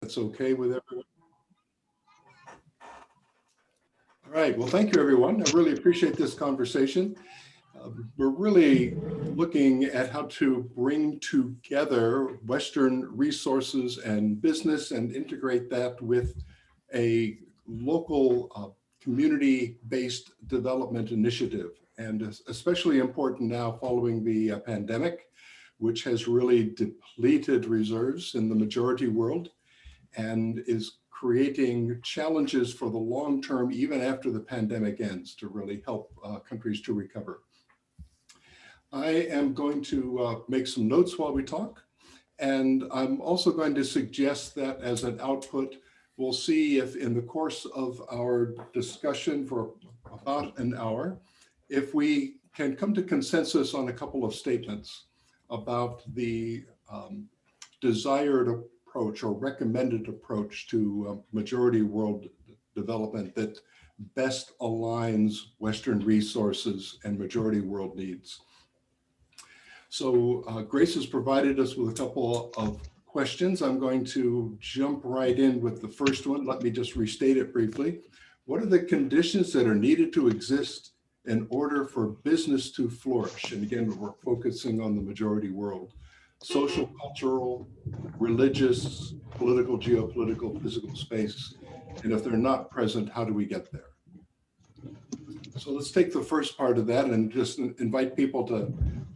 that's okay with everyone. All right, well, thank you, everyone. I really appreciate this conversation. We're really looking at how to bring together Western resources and business and integrate that with a local community-based development initiative. And especially important now following the pandemic, which has really depleted reserves in the majority world and is creating challenges for the long term, even after the pandemic ends, to really help countries to recover. I am going to make some notes while we talk. And I'm also going to suggest that as an output, we'll see if in the course of our discussion for about an hour, if we can come to consensus on a couple of statements about the desired approach or recommended approach to majority world development that best aligns Western resources and majority world needs. So Grace has provided us with a couple of questions. I'm going to jump right in with the first one. Let me just restate it briefly. What are the conditions that are needed to exist in order for business to flourish? And again, we're focusing on the majority world. Social, cultural, religious, political, geopolitical, physical space. And if they're not present, how do we get there? So let's take the first part of that and just invite people to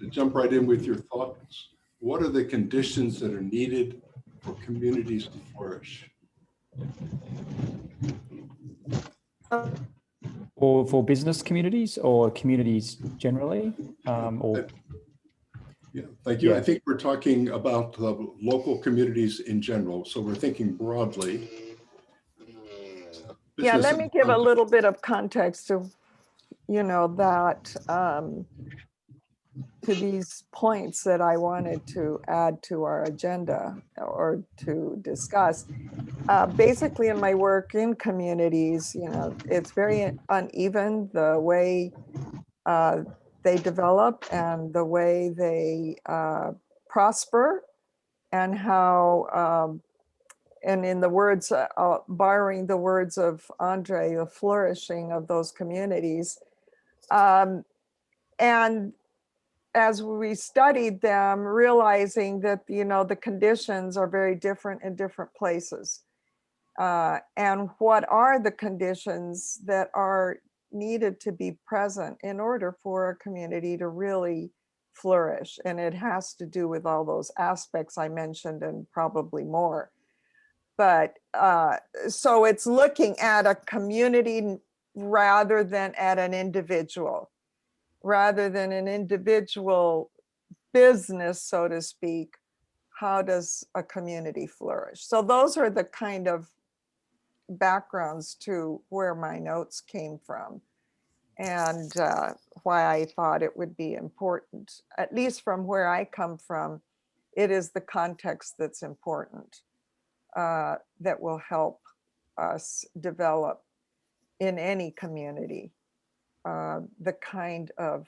jump right in with your thoughts. What are the conditions that are needed for communities to flourish? Or for business communities or communities generally? Yeah, thank you. Yeah. I think we're talking about local communities in general. So we're thinking broadly. Yeah, let me give a little bit of context to, that to these points that I wanted to add to our agenda or to discuss. Basically, in my work in communities, it's very uneven the way they develop and the way they prosper, and how, and in the words, borrowing the words of Andre, the flourishing of those communities. And as we studied them, realizing that, the conditions are very different in different places. And what are the conditions that are needed to be present in order for a community to really flourish? And it has to do with all those aspects I mentioned and probably more. But so it's looking at a community rather than at an individual, rather than an individual business, so to speak. How does a community flourish? So those are the kind of backgrounds to where my notes came from, and why I thought it would be important, at least from where I come from. It is the context that's important, that will help us develop in any community the kind of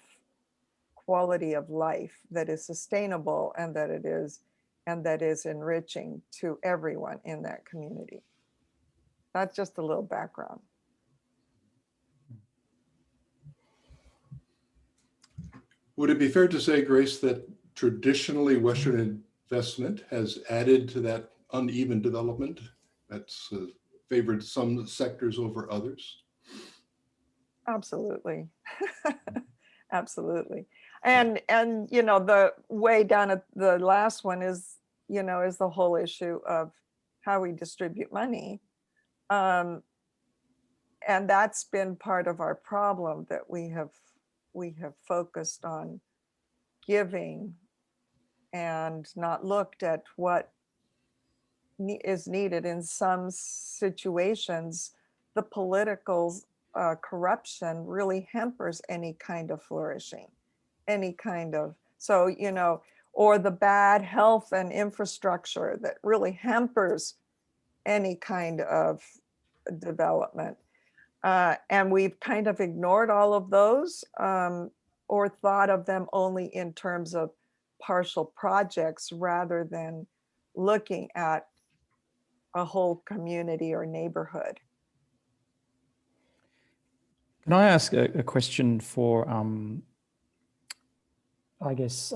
quality of life that is sustainable and that is enriching to everyone in that community. That's just a little background. Would it be fair to say, Grace, that traditionally Western investment has added to that uneven development that's favored some sectors over others? Absolutely. Absolutely. And the way down at the last one is, is the whole issue of how we distribute money. And that's been part of our problem, that we have focused on giving and not looked at what is needed. In some situations, the political corruption really hampers any kind of flourishing, any kind of, or the bad health and infrastructure that really hampers any kind of development. And we've kind of ignored all of those, or thought of them only in terms of partial projects rather than looking at a whole community or neighborhood. Can I ask a question for, I guess,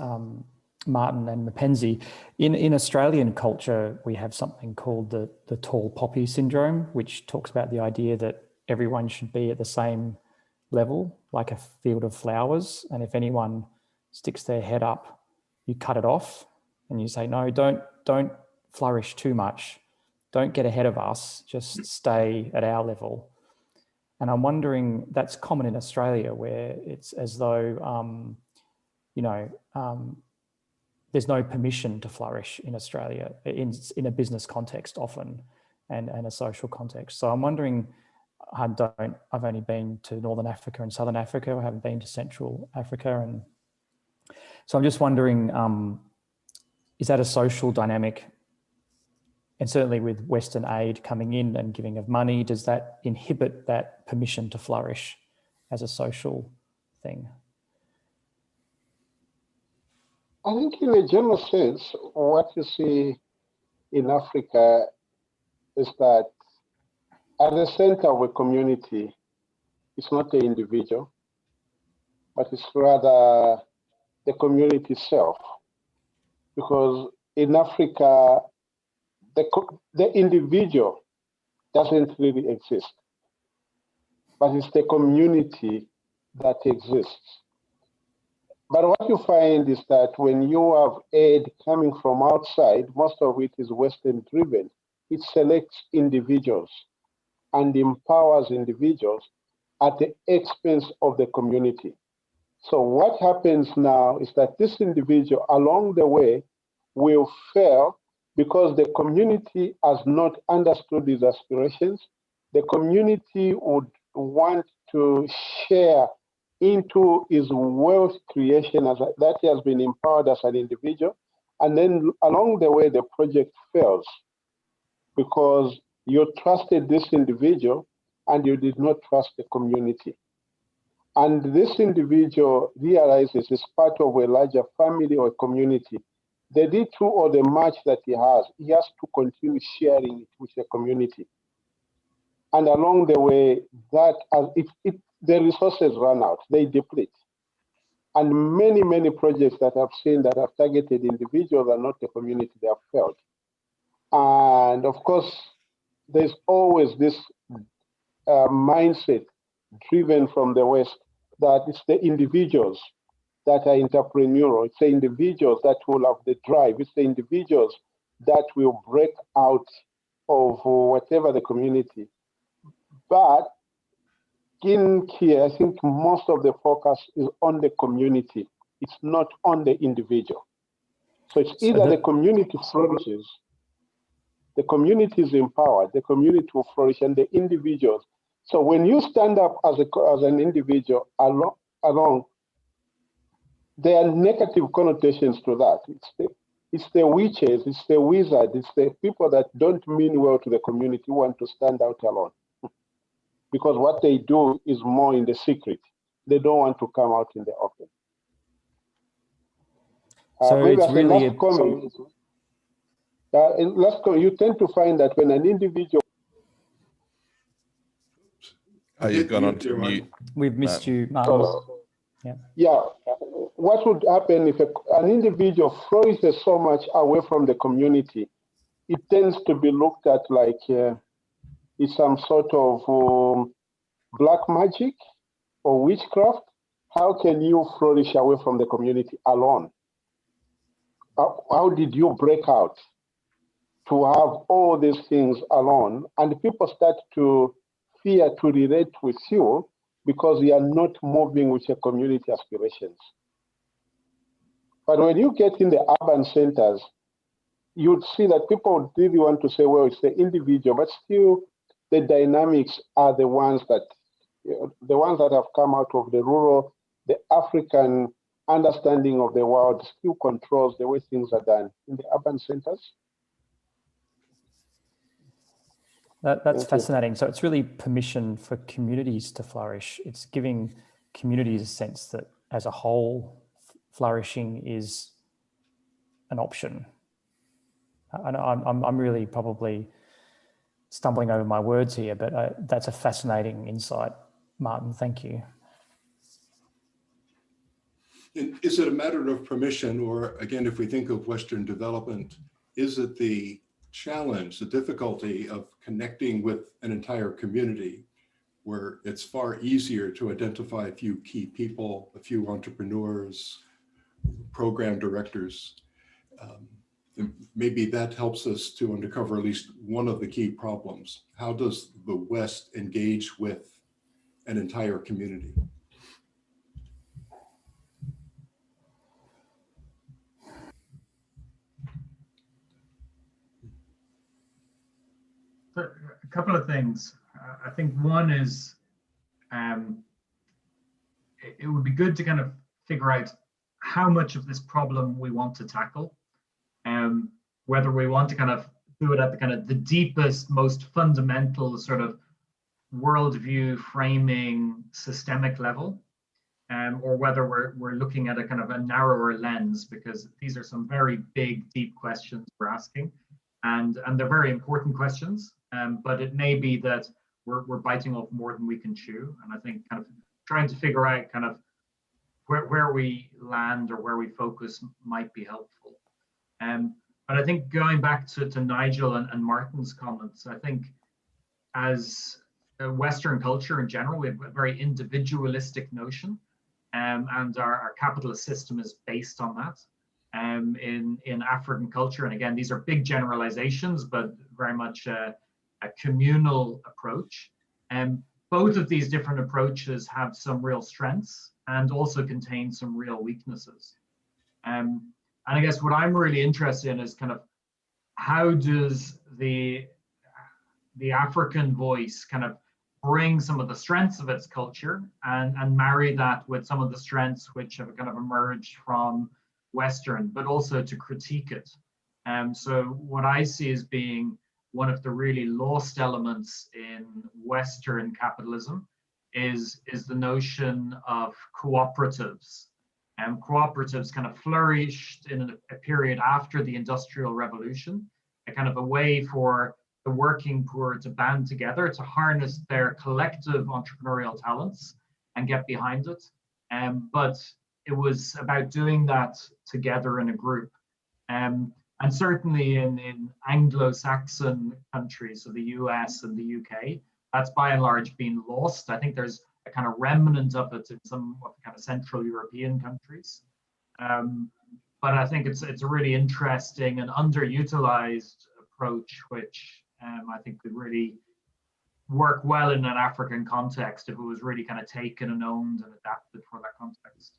Martin and Mackenzie? In Australian culture, we have something called the tall poppy syndrome, which talks about the idea that everyone should be at the same level, like a field of flowers. And if anyone sticks their head up, you cut it off and you say, no, don't flourish too much. Don't get ahead of us, just stay at our level. And I'm wondering, that's common in Australia, where it's as though, there's no permission to flourish in Australia, in a business context often, and a social context. So I'm wondering, I've only been to Northern Africa and Southern Africa. I haven't been to Central Africa. And so I'm just wondering, is that a social dynamic? And certainly with Western aid coming in and giving of money, does that inhibit that permission to flourish as a social thing? I think in a general sense, what you see in Africa is that at the center of a community, it's not the individual, but it's rather the community itself. Because in Africa, the individual doesn't really exist, but it's the community that exists. But what you find is that when you have aid coming from outside, most of it is Western driven, it selects individuals and empowers individuals at the expense of the community. So what happens now is that this individual along the way will fail because the community has not understood his aspirations. The community would want to share into his wealth creation that he has been empowered as an individual. And then along the way, the project fails because you trusted this individual and you did not trust the community. And this individual realizes it's part of a larger family or community. The little or the much that he has to continue sharing it with the community. And along the way, the resources run out, they deplete. And many, many projects that I've seen that have targeted individuals and not the community, they have failed. And of course, there's always this mindset driven from the West that it's the individuals that are entrepreneurial. It's the individuals that will have the drive. It's the individuals that will break out of whatever the community. But in here, I think most of the focus is on the community. It's not on the individual. So it's either the community flourishes, the community is empowered, the community will flourish, and the individuals. So when you stand up as an individual alone, there are negative connotations to that. It's the witches, it's the wizards, it's the people that don't mean well to the community who want to stand out alone. Because what they do is more in the secret. They don't want to come out in the open. So it's really you tend to find that when an individual... Oh, you've gone on to mute. We've missed you, Martin. Yeah, what would happen if an individual flourishes so much away from the community? It tends to be looked at like it's some sort of black magic or witchcraft. How can you flourish away from the community alone? How did you break out to have all these things alone? And people start to fear to relate with you because you are not moving with your community aspirations. But when you get in the urban centers, you'd see that people really want to say, well, it's the individual, but still the dynamics are the ones that have come out of the rural, the African understanding of the world still controls the way things are done in the urban centers. That's fascinating. So it's really permission for communities to flourish. It's giving communities a sense that as a whole, flourishing is an option. And I'm really probably stumbling over my words here, but that's a fascinating insight, Martin. Thank you. And is it a matter of permission, or again, if we think of Western development, is it the challenge, the difficulty of connecting with an entire community where it's far easier to identify a few key people, a few entrepreneurs, program directors? Maybe that helps us to uncover at least one of the key problems. How does the West engage with an entire community? A couple of things. I think one is it would be good to kind of figure out how much of this problem we want to tackle, whether we want to kind of do it at the kind of the deepest, most fundamental sort of worldview framing systemic level, or whether we're looking at a kind of a narrower lens, because these are some very big, deep questions we're asking, and they're very important questions. But it may be that we're biting off more than we can chew. And I think kind of trying to figure out kind of where we land or where we focus might be helpful. But I think going back to Nigel and Martin's comments, I think as a Western culture in general, we have a very individualistic notion, and our capitalist system is based on that. In African culture, and again, these are big generalizations, but very much a communal approach. Both of these different approaches have some real strengths and also contain some real weaknesses. And I guess what I'm really interested in is kind of how does the African voice kind of bring some of the strengths of its culture and marry that with some of the strengths which have kind of emerged from Western, but also to critique it. So what I see as being one of the really lost elements in Western capitalism is the notion of cooperatives. Cooperatives kind of flourished in a period after the Industrial Revolution, a kind of a way for the working poor to band together, to harness their collective entrepreneurial talents and get behind it. But it was about doing that together in a group. And certainly in Anglo-Saxon countries, so the US and the UK, that's by and large been lost. I think there's a kind of remnant of it in some of the kind of Central European countries. But I think it's a really interesting and underutilized approach, which I think could really work well in an African context if it was really kind of taken and owned and adapted for that context.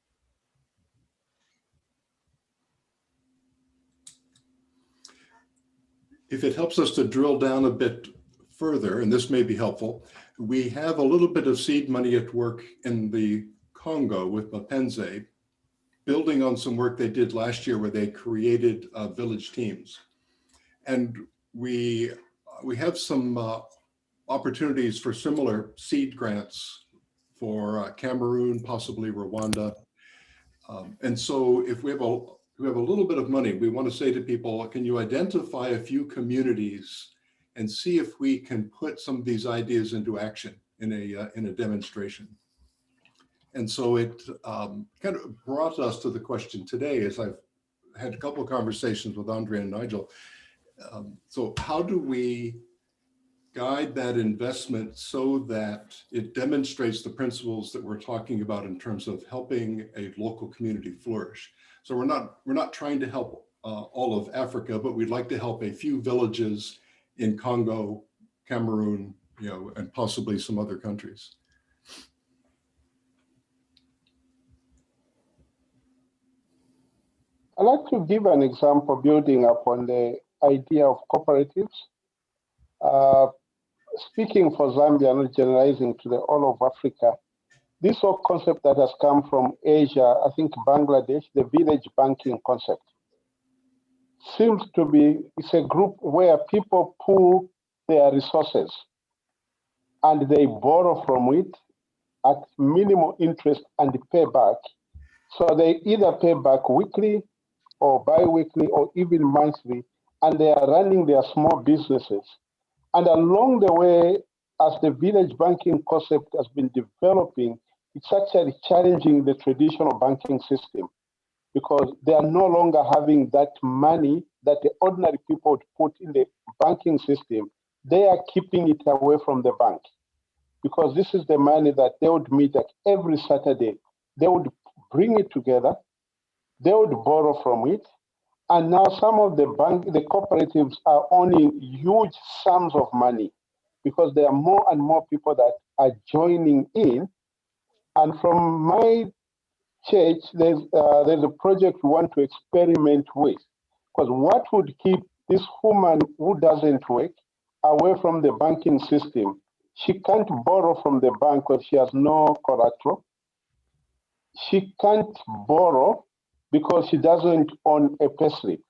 If it helps us to drill down a bit further, and this may be helpful, we have a little bit of seed money at work in the Congo with Mapenzi, building on some work they did last year where they created village teams. And we have some opportunities for similar seed grants for Cameroon, possibly Rwanda. And so if we have a little bit of money, we want to say to people, can you identify a few communities and see if we can put some of these ideas into action in a demonstration? And so it kind of brought us to the question today, as I've had a couple of conversations with Andre and Nigel. So how do we guide that investment so that it demonstrates the principles that we're talking about in terms of helping a local community flourish? So we're not trying to help all of Africa, but we'd like to help a few villages in Congo, Cameroon, and possibly some other countries. I'd like to give an example building upon the idea of cooperatives. Speaking for Zambia, not generalizing to the all of Africa, this whole concept that has come from Asia, I think Bangladesh, the village banking concept, seems to be, it's a group where people pool their resources and they borrow from it at minimal interest and pay back. So they either pay back weekly or bi-weekly or even monthly, and they are running their small businesses And along the way, as the village banking concept has been developing, it's actually challenging the traditional banking system because they are no longer having that money that the ordinary people would put in the banking system. They are keeping it away from the bank because this is the money that they would meet like every Saturday. They would bring it together, they would borrow from it, and now some of the cooperatives are owning huge sums of money because there are more and more people that are joining in. And from my church, there's a project we want to experiment with. Because what would keep this woman who doesn't work away from the banking system? She can't borrow from the bank because she has no collateral. She can't borrow because she doesn't own a payslip.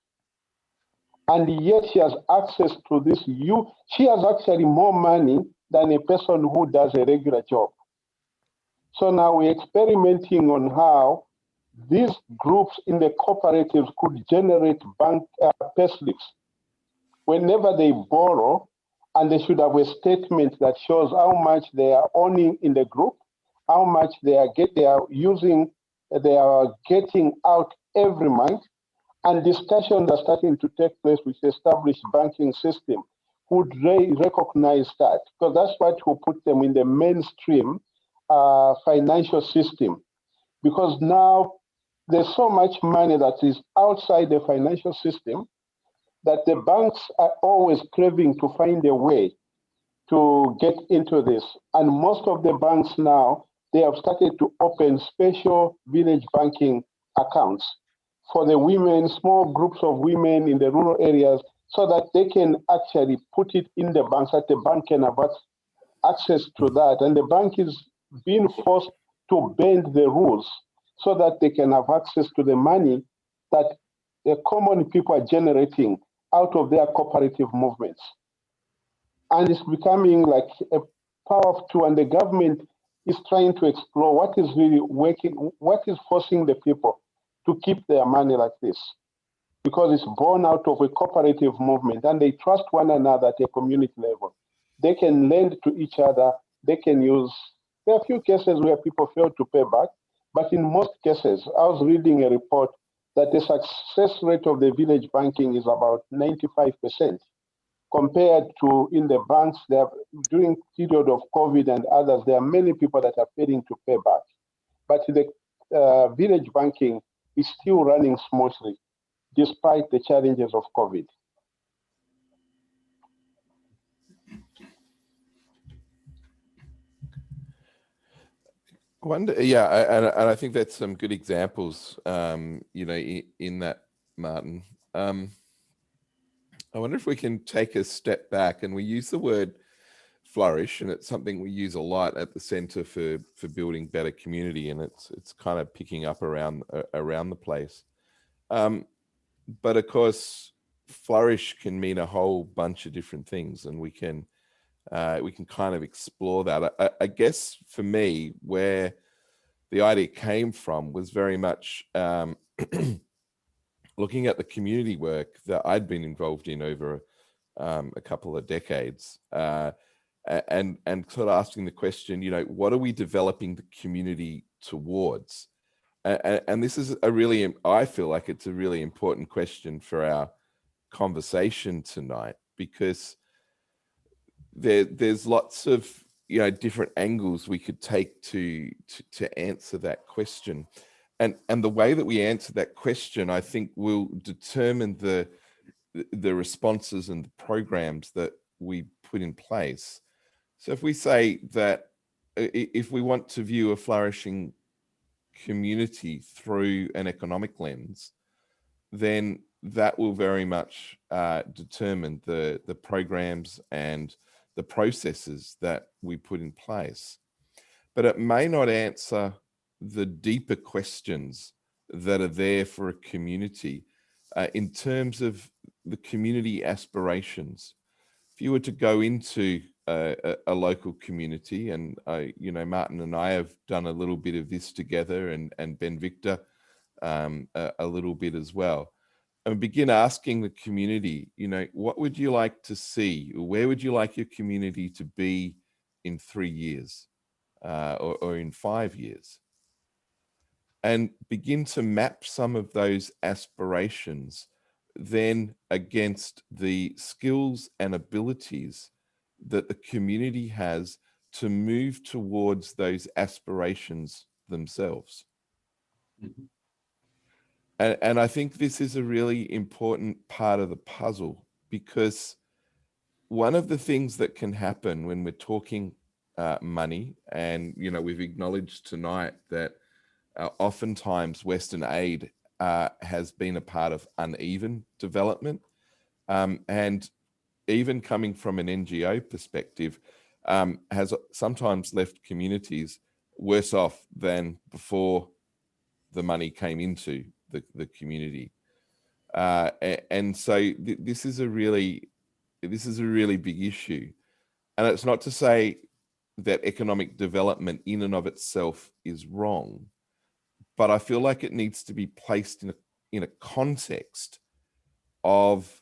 And yet she has access to this. She has actually more money than a person who does a regular job. So now we're experimenting on how these groups in the cooperatives could generate bank payslips whenever they borrow, and they should have a statement that shows how much they are owning in the group, how much they are getting out every month, and discussions are starting to take place with the established banking system would recognize that, because that's what will put them in the mainstream financial system. Because now there's so much money that is outside the financial system that the banks are always craving to find a way to get into this. And most of the banks now, they have started to open special village banking accounts for the women, small groups of women in the rural areas, so that they can actually put it in the banks, that the bank can have access to that. And the bank is being forced to bend the rules so that they can have access to the money that the common people are generating out of their cooperative movements. And it's becoming like a power tool, and the government is trying to explore what is really working, what is forcing the people to keep their money like this, because it's born out of a cooperative movement, and they trust one another at a community level. They can lend to each other, they can use, there are a few cases where people fail to pay back, but in most cases, I was reading a report that the success rate of the village banking is about 95%, compared to in the banks, during period of COVID and others, there are many people that are failing to pay back. But the village banking is still running smoothly, despite the challenges of COVID. And I think that's some good examples, in that, Martin. I wonder if we can take a step back, and we use the word flourish, and it's something we use a lot at the Center for Building Better Community, and it's kind of picking up around the place. But of course, flourish can mean a whole bunch of different things, and we can kind of explore that. I guess for me, where the idea came from was very much looking at the community work that I'd been involved in over a couple of decades, and sort of asking the question, what are we developing the community towards? And this is I feel like it's a really important question for our conversation tonight, because there's lots of different angles we could take to answer that question, and the way that we answer that question, I think, will determine the responses and the programs that we put in place. So if we say that if we want to view a flourishing community through an economic lens, then that will very much determine the programs and the processes that we put in place. But it may not answer the deeper questions that are there for a community in terms of the community aspirations. If you were to go into a local community, and Martin and I have done a little bit of this together, and Ben Victor a little bit as well. and begin asking the community, you know, what would you like to see? Where would you like your community to be in 3 years or in 5 years? And begin to map some of those aspirations then against the skills and abilities that the community has to move towards those aspirations themselves. Mhm. And I think this is a really important part of the puzzle, because one of the things that can happen when we're talking money, and you know, we've acknowledged tonight that oftentimes Western aid has been a part of uneven development, and even coming from an NGO perspective, has sometimes left communities worse off than before the money came into the community. And so this is a really big issue. And it's not to say that economic development in and of itself is wrong, but I feel like it needs to be placed in a context of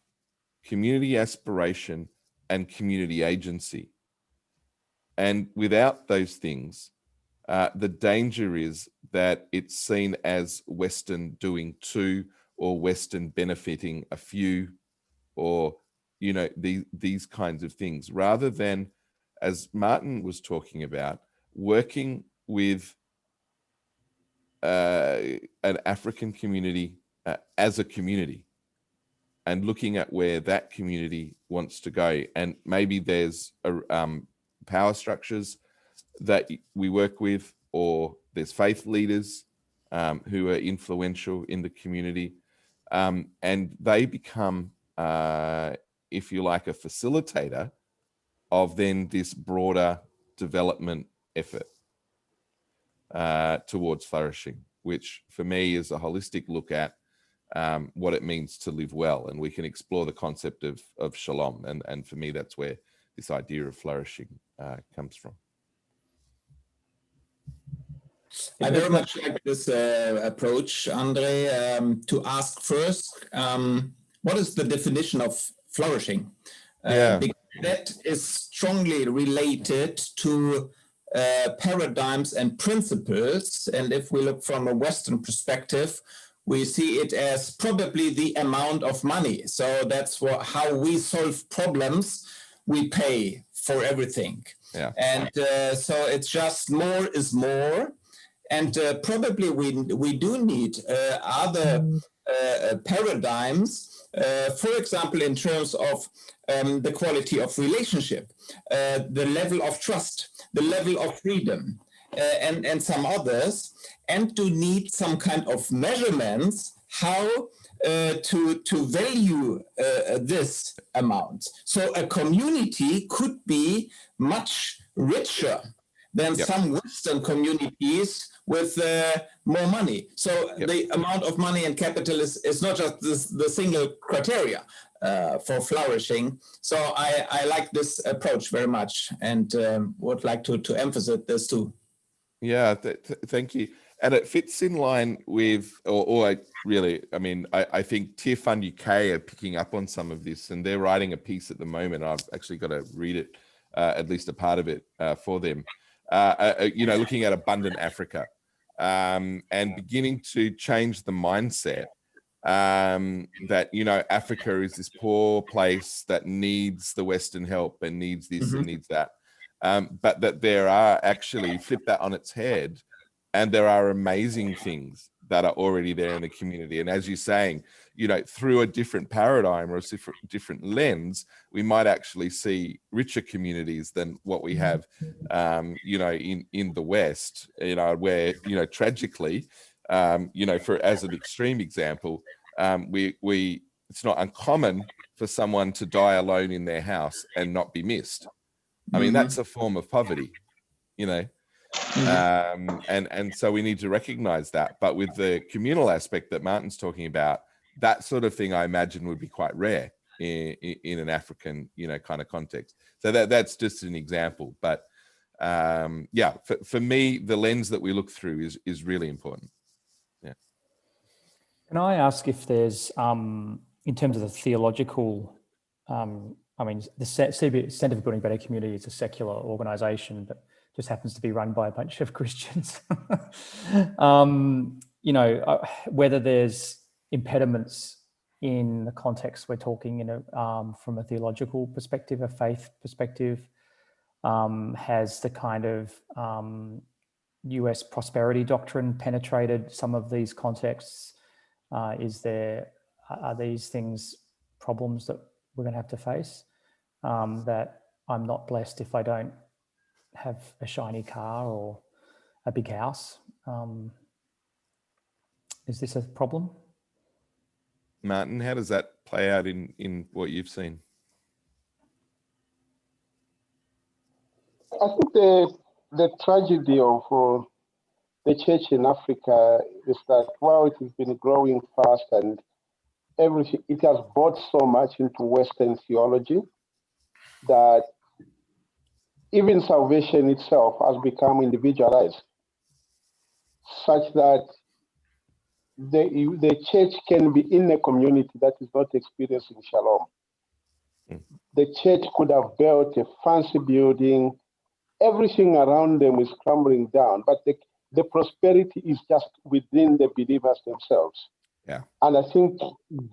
community aspiration and community agency. And without those things, the danger is that it's seen as Western doing to, or Western benefiting a few, or, you know, these kinds of things, rather than, as Martin was talking about, working with an African community as a community, and looking at where that community wants to go. And maybe there's power structures that we work with, or there's faith leaders who are influential in the community, and they become, if you like, a facilitator of then this broader development effort towards flourishing, which for me is a holistic look at what it means to live well. And we can explore the concept of shalom. And for me, that's where this idea of flourishing comes from. I very much like this approach, Andre, to ask first, what is the definition of flourishing? Because that is strongly related to paradigms and principles. And if we look from a Western perspective, we see it as probably the amount of money. So that's how we solve problems. We pay for everything. Yeah. And so it's just more is more. And probably we do need other paradigms, for example, in terms of the quality of relationship, the level of trust, the level of freedom, and some others, and to need some kind of measurements how to value this amount. So a community could be much richer than some Western communities with more money. So the amount of money and capital is not just the single criteria for flourishing. So I like this approach very much, and would like to emphasize this too. Yeah, thank you. And it fits in line with, I think Tier Fund UK are picking up on some of this, and they're writing a piece at the moment. I've actually got to read it, at least a part of it for them. Looking at abundant Africa, and beginning to change the mindset that, Africa is this poor place that needs the Western help and needs this and needs that. But that there are actually, flip that on its head, and there are amazing things that are already there in the community. And as you're saying, through a different paradigm or a different lens, we might actually see richer communities than what we have, in the West, where, tragically, as an extreme example, it's not uncommon for someone to die alone in their house and not be missed. I mean, that's a form of poverty, and so we need to recognize that. But with the communal aspect that Martin's talking about, that sort of thing, I imagine, would be quite rare in an African, kind of context. So that's just an example. But for me, the lens that we look through is really important. Yeah. Can I ask if there's, in terms of the theological, I mean, the Centre for Building Better Community is a secular organisation, but just happens to be run by a bunch of Christians. You know, whether there's impediments in the context we're talking in from a theological perspective, a faith perspective, has the kind of US prosperity doctrine penetrated some of these contexts? Are these things problems that we're going to have to face? That I'm not blessed if I don't have a shiny car or a big house. Is this a problem? Martin, how does that play out in what you've seen? I think the tragedy of the church in Africa is that while it has been growing fast and everything, it has bought so much into Western theology that even salvation itself has become individualized, such that the church can be in a community that is not experiencing shalom. The church could have built a fancy building, everything around them is crumbling down, but the prosperity is just within the believers themselves. Yeah. And I think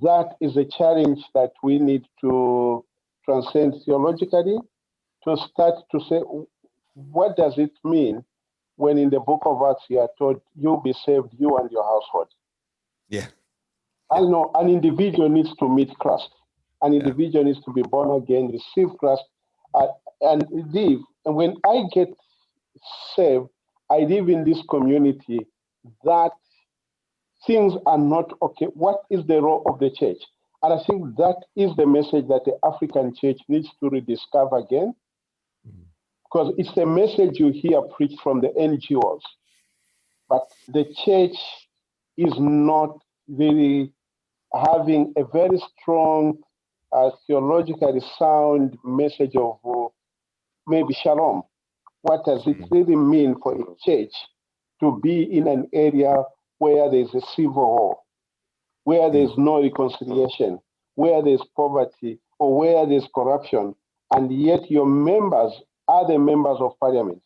that is a challenge that we need to transcend theologically, to start to say, what does it mean when in the book of Acts you are told, you'll be saved, you and your household? Yeah. I know an individual needs to meet Christ. An individual needs to be born again, receive Christ, and live. And when I get saved, I live in this community that things are not okay. What is the role of the church? And I think that is the message that the African church needs to rediscover again, because it's a message you hear preached from the NGOs, but the church is not really having a very strong, theologically sound message of maybe shalom. What does it really mean for a church to be in an area where there's a civil war, where there's no reconciliation, where there's poverty, or where there's corruption, and yet your members are the members of parliament.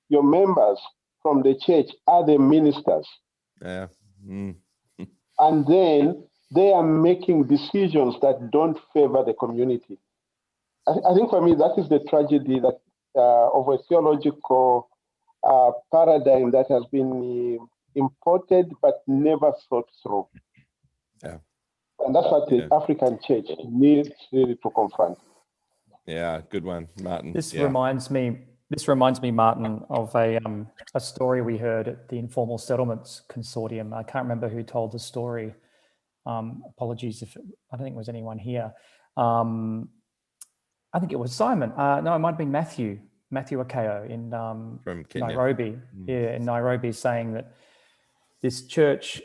Your members from the church are the ministers. Yeah. And then they are making decisions that don't favor the community. I think for me, that is the tragedy that of a theological paradigm that has been imported but never thought through. Yeah. And that's what the African church needs really to confront. Yeah, good one, Martin. This reminds me, Martin, of a story we heard at the Informal Settlements Consortium. I can't remember who told the story. Apologies if I don't think it was anyone here. I think it was Simon. No, it might have been Matthew Akeo in from Kenya. Nairobi. Yeah, in Nairobi, saying that this church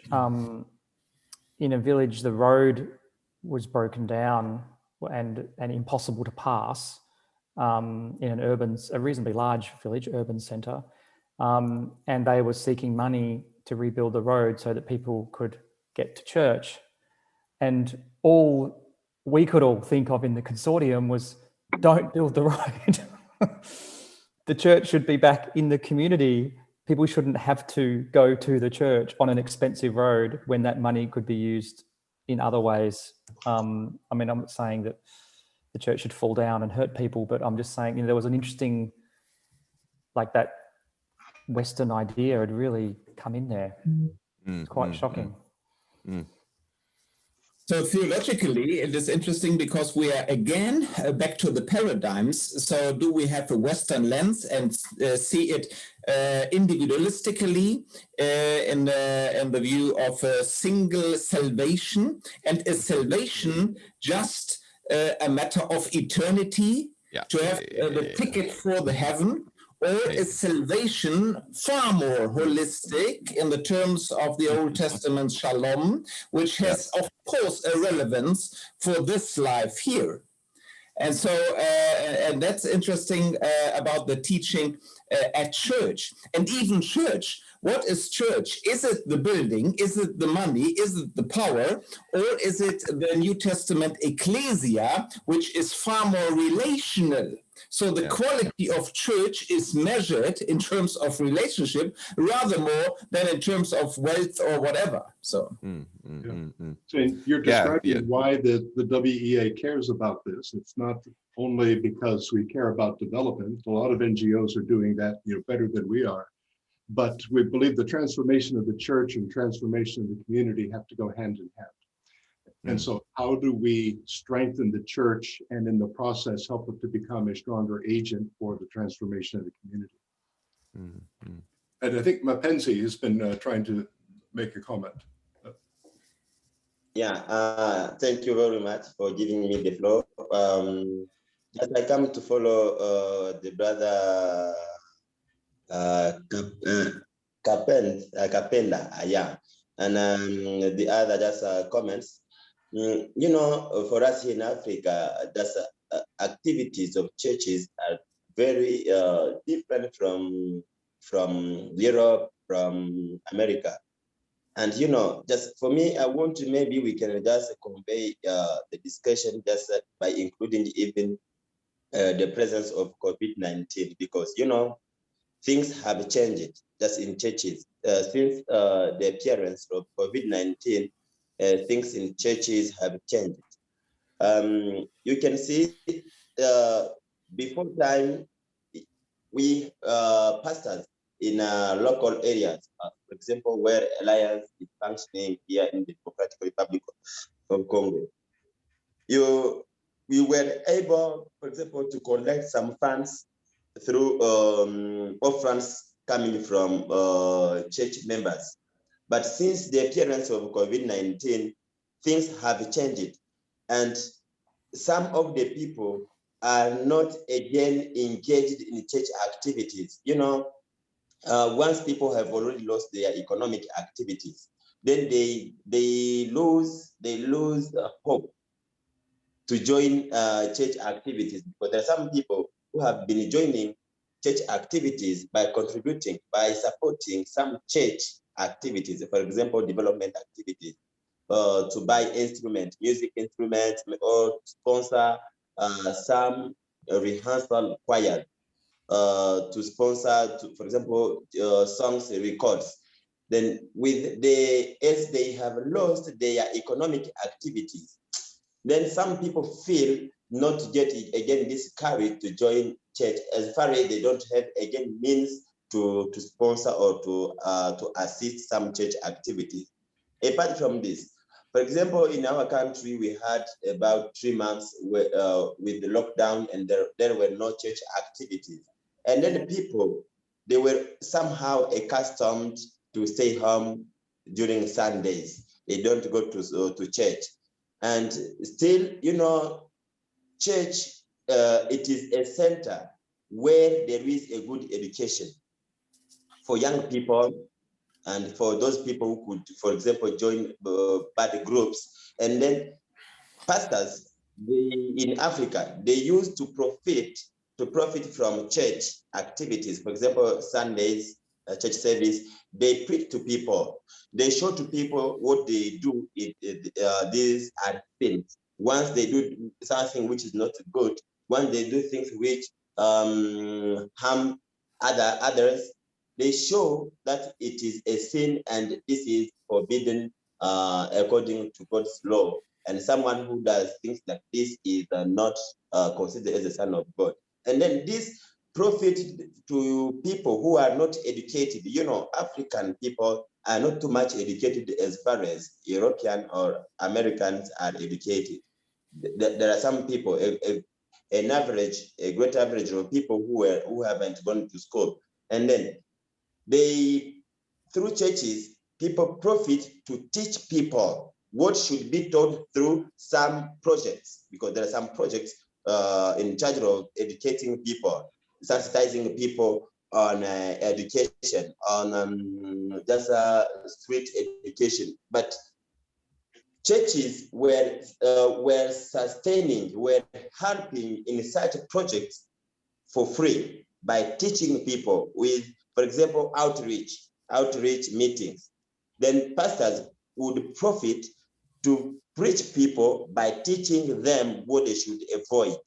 in a village, the road was broken down and impossible to pass in a reasonably large village, urban centre. And they were seeking money to rebuild the road so that people could get to church. And all we could all think of in the consortium was, don't build the road. The church should be back in the community. People shouldn't have to go to the church on an expensive road when that money could be used in other ways. I mean, I'm not saying that the church should fall down and hurt people, but I'm just saying, there was an interesting, like that Western idea had really come in there. It's quite shocking. So theologically, it is interesting because we are again back to the paradigms. So do we have a Western lens and see it individualistically in the view of a single salvation? And is salvation just a matter of eternity to have the ticket for the heaven? Or is salvation far more holistic in the terms of the Old Testament shalom, which has, of course, a relevance for this life here? And so, and that's interesting about the teaching at church. And even church, what is church? Is it the building? Is it the money? Is it the power? Or is it the New Testament ecclesia, which is far more relational? So the quality of church is measured in terms of relationship rather more than in terms of wealth or whatever. So, So you're describing why the WEA cares about this. It's not only because we care about development. A lot of NGOs are doing that, better than we are. But we believe the transformation of the church and transformation of the community have to go hand in hand. And so how do we strengthen the church and in the process help it to become a stronger agent for the transformation of the community? And I think Mapenzi has been trying to make a comment. Yeah, thank you very much for giving me the floor. As I come to follow the brother Kapenda, and the other just comments. For us here in Africa, just activities of churches are very different from Europe, from America. And, just for me, I want to, maybe we can just convey the discussion just by including even the presence of COVID-19, because, things have changed just in churches. Since the appearance of COVID-19, things in churches have changed. You can see before time, we pastors in local areas, for example, where Alliance is functioning here in the Democratic Republic of Congo, we were able, for example, to collect some funds through offerings coming from church members. But since the appearance of COVID-19, things have changed. And some of the people are not again engaged in church activities. Once people have already lost their economic activities, then they lose hope to join church activities, because there are some people who have been joining church activities by contributing, by supporting some church activities, for example, development activities, to buy instruments, music instruments, or sponsor some rehearsal choir, to sponsor, for example, songs records. Then as they have lost their economic activities, then some people feel not to get again this courage to join church, as far as they don't have again means to sponsor or to assist some church activities. Apart from this, for example, in our country, we had about 3 months with the lockdown, and there were no church activities. And then the people, they were somehow accustomed to stay home during Sundays. They don't go to church. And still, church, it is a center where there is a good education for young people and for those people who could, for example, join body groups. And then pastors in Africa, they used to profit from church activities. For example, Sundays, church service, they preach to people. They show to people what they do. These are things. Once they do something which is not good, once they do things which harm others, they show that it is a sin and this is forbidden according to God's law. And someone who does things like this is not considered as a son of God. And then this profit to people who are not educated. African people are not too much educated as far as European or Americans are educated. There are some people, a great average of people who haven't gone to school. And then through churches, people profit to teach people what should be taught through some projects, because there are some projects in charge of educating people, sensitizing people on education, on just street education. But churches were sustaining, were helping in such projects for free by teaching people with, for example, outreach meetings. Then pastors would profit to preach people by teaching them what they should avoid.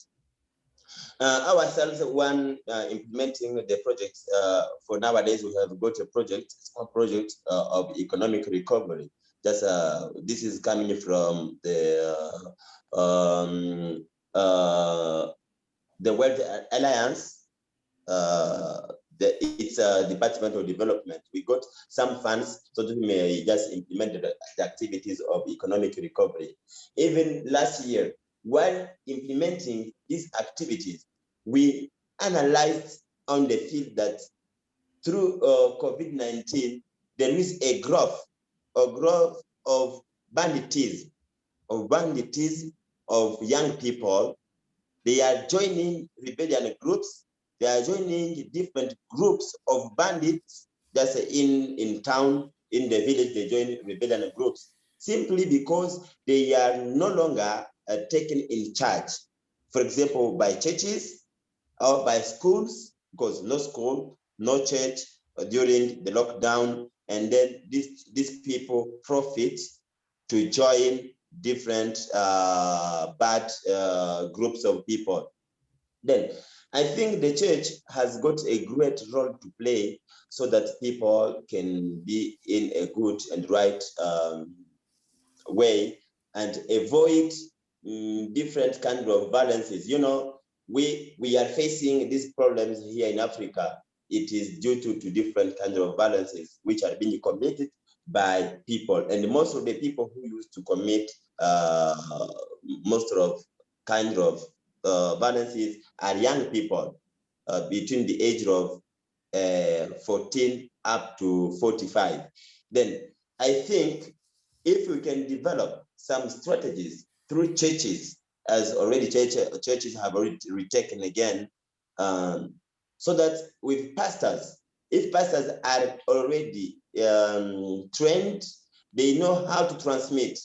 Ourselves, when implementing the projects, for nowadays we have got a project, a project of economic recovery. Just this is coming from the World Alliance. It's a Department of Development. We got some funds so that we may just implement the activities of economic recovery. Even last year, while implementing these activities, we analyzed on the field that through COVID-19, there is a growth of banditism, of young people. They are joining rebellion groups. They are joining different groups of bandits just in town, in the village. They join rebellion groups simply because they are no longer taken in charge. For example, by churches or by schools, because no school, no church during the lockdown. And then these people profit to join different bad groups of people. Then I think the church has got a great role to play so that people can be in a good and right way and avoid different kinds of violences. You know, we are facing these problems here in Africa. It is due to different kinds of violences which are being committed by people, and most of the people who used to commit most of kind of violences are young people between the age of 14 up to 45. Then I think if we can develop some strategies through churches, as already churches have already retaken again, so that with pastors, if pastors are already trained, they know how to transmit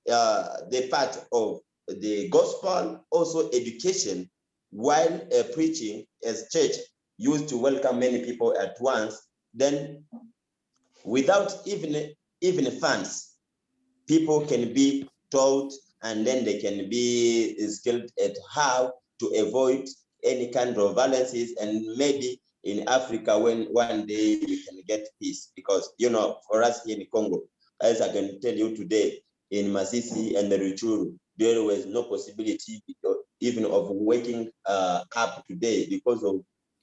the part of the gospel, also education, while preaching, as church used to welcome many people at once. Then without even funds, people can be taught, and then they can be skilled at how to avoid any kind of violences, and maybe in Africa, when one day we can get peace. Because, you know, for us here in Congo, as I can tell you today, in Masisi and the Ruchuru, there was no possibility even of waking up today because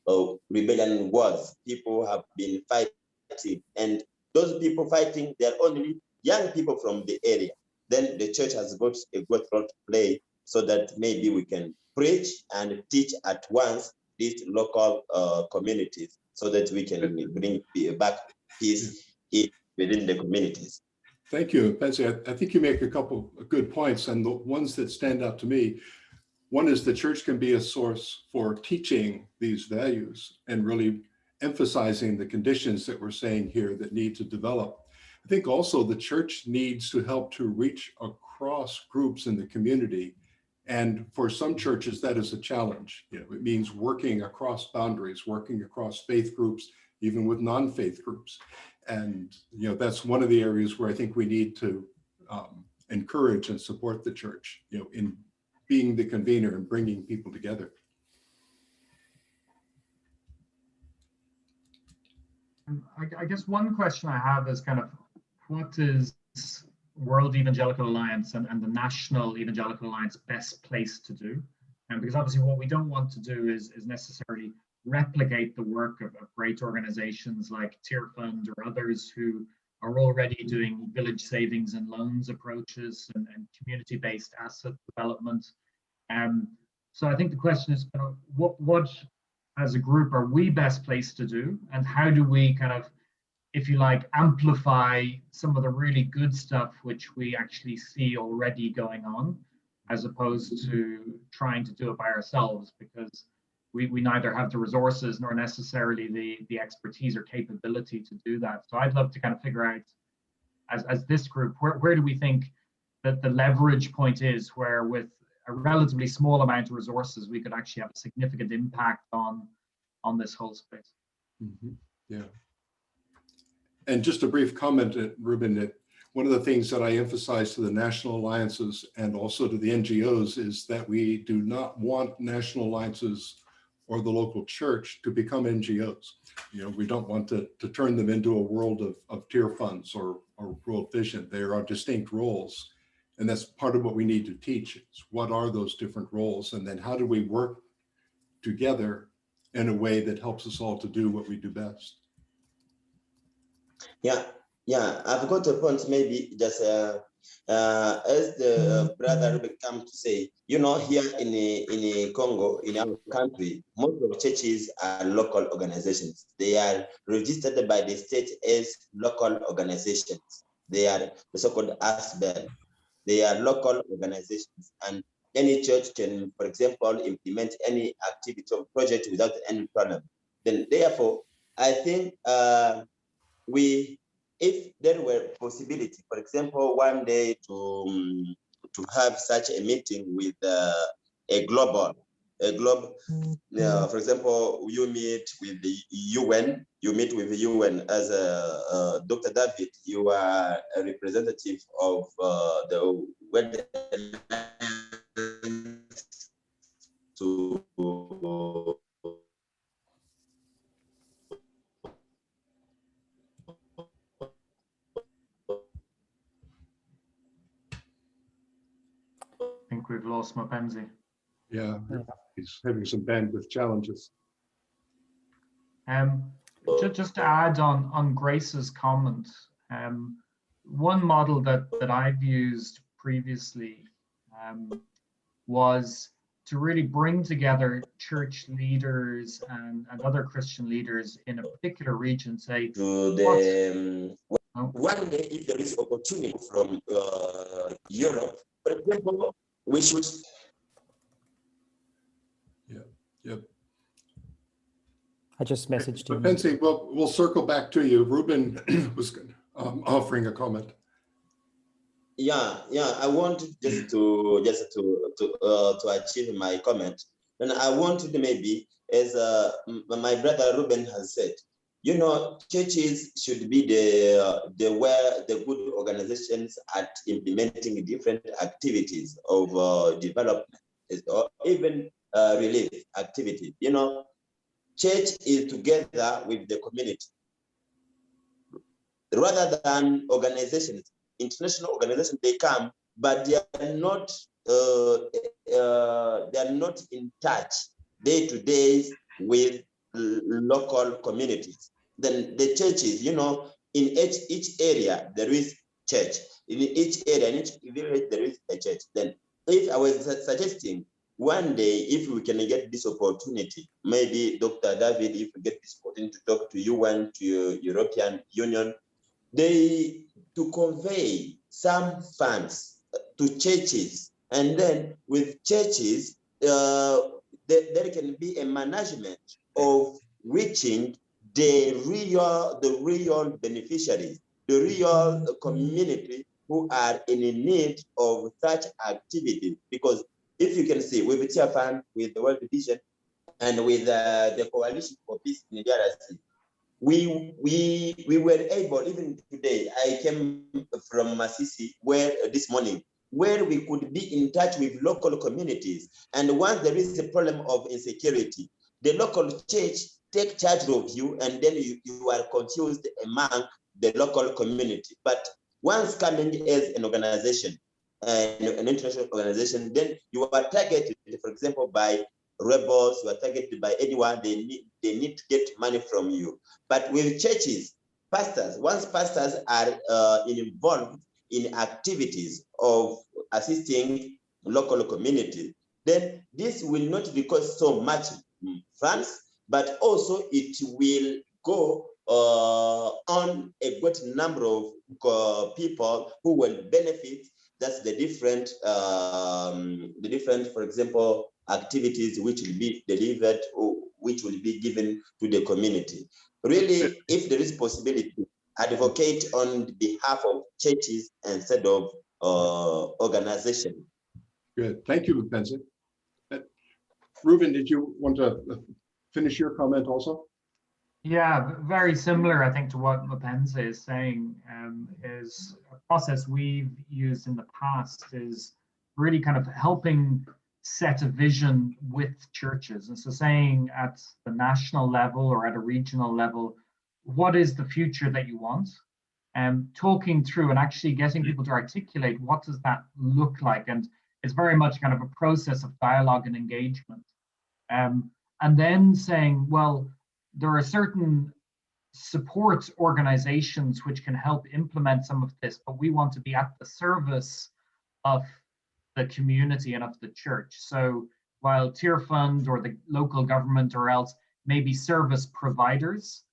of rebellion wars. People have been fighting, and those people fighting, they're only young people from the area. Then the church has got a good role to play so that maybe we can preach and teach at once these local communities so that we can bring back peace within the communities. Thank you, Betsy. I think you make a couple of good points, and the ones that stand out to me, one is the church can be a source for teaching these values and really emphasizing the conditions that we're saying here that need to develop. I think also the church needs to help to reach across groups in the community. And for some churches, that is a challenge. You know, it means working across boundaries, working across faith groups, even with non-faith groups. And, you know, that's one of the areas where I think we need to encourage and support the church, you know, in being the convener and bringing people together. I guess one question I have is kind of, what is World Evangelical Alliance and the National Evangelical Alliance best placed to do? And because obviously what we don't want to do is necessarily replicate the work of great organizations like Tier Fund or others who are already doing village savings and loans approaches and community-based asset development. So I think the question is, what as a group are we best placed to do, and how do we kind of, if you like, amplify some of the really good stuff which we actually see already going on, as opposed to trying to do it by ourselves, because we neither have the resources nor necessarily the expertise or capability to do that. So I'd love to kind of figure out, as this group, where do we think the leverage point is, where with a relatively small amount of resources, we could actually have a significant impact on this whole space. Mm-hmm. Yeah. And just a brief comment, Ruben, that one of the things that I emphasize to the national alliances and also to the NGOs is that we do not want national alliances or the local church to become NGOs. We don't want to turn them into a world of tier funds or world vision. There are distinct roles. And that's part of what we need to teach is what are those different roles? And then how do we work together in a way that helps us all to do what we do best? Yeah, I've got a point, maybe just as the brother Ruben come to say, here in Congo, in our country, most of the churches are local organizations. They are registered by the state as local organizations. They are the so-called ASBEL. They are local organizations, and any church can, for example, implement any activity or project without any problem. Then, therefore, I think if there were possibility, for example, one day to have such a meeting with a globe. For example, you meet with the UN. You meet with the UN as Dr. David. You are a representative of the World to I think we've lost Mapenzi. Yeah, he's having some bandwidth challenges. Just to add on Grace's comment, one model that I've used previously was to really bring together church leaders and other Christian leaders in a particular region, say, to the one day, if there is opportunity from Europe, for example, we should. Yep. I just messaged him. Mapenzi, we'll circle back to you. Ruben was offering a comment. Yeah. I want just to achieve my comment, and I wanted maybe, as my brother Ruben has said, churches should be where the good organizations at implementing different activities of development or even relief activity. Church is together with the community rather than organizations. International organizations, they come, but they are not in touch day to day with local communities. Then the churches, in each area there is church. In each area, in each village there is a church. Then, if I was suggesting one day, if we can get this opportunity, maybe Dr. David, if we get this opportunity to talk to UN, to European Union, to convey some funds to churches, and then with churches, there can be a management of reaching the real beneficiaries, the real community who are in need of such activity. Because if you can see, with the Tier Fund, with the World Vision, and with the Coalition for Peace in the DRC, we were able, even today, I came from Masisi this morning, where we could be in touch with local communities. And once there is a problem of insecurity, the local church take charge of you, and then you are confused among the local community. But once coming as an organization, an international organization, then you are targeted, for example, by rebels, you are targeted by anyone, they need to get money from you. But with churches, once pastors are involved in activities of assisting local communities, then this will not cost so much funds, but also it will go on a great number of people who will benefit. That's the different, for example, activities which will be delivered or which will be given to the community. Really, if there is possibility, advocate on behalf of churches instead of organization. Good. Thank you, Mapenzi. Ruben, did you want to finish your comment also? Yeah, very similar, I think, to what Mapenzi is saying. Is a process we've used in the past is really kind of helping set a vision with churches. And so saying at the national level or at a regional level, what is the future that you want? And talking through and actually getting people to articulate what does that look like. And it's very much kind of a process of dialogue and engagement. And then saying, well, there are certain support organizations which can help implement some of this, but we want to be at the service of the community and of the church. So while Tier Fund or the local government or else may be service providers,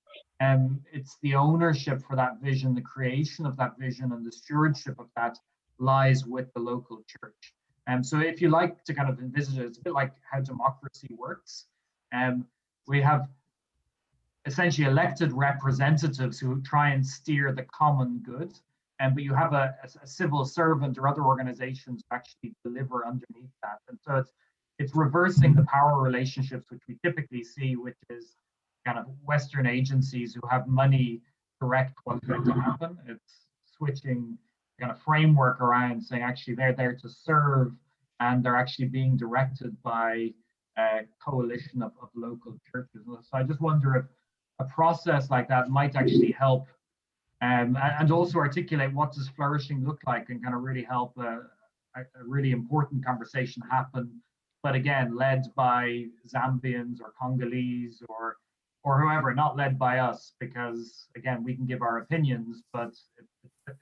it's the ownership for that vision, the creation of that vision and the stewardship of that lies with the local church. So if you like to kind of envisage it, it's a bit like how democracy works. We have essentially elected representatives who try and steer the common good, but you have a civil servant or other organizations who actually deliver underneath that. And so it's reversing the power relationships which we typically see, which is kind of Western agencies who have money direct what's going to happen. It's switching kind of framework around, saying actually they're there to serve and they're actually being directed by a coalition of local churches. So I just wonder if a process like that might actually help and also articulate what does flourishing look like and kind of really help a really important conversation happen, but again, led by Zambians or Congolese or whoever, not led by us, because again, we can give our opinions, but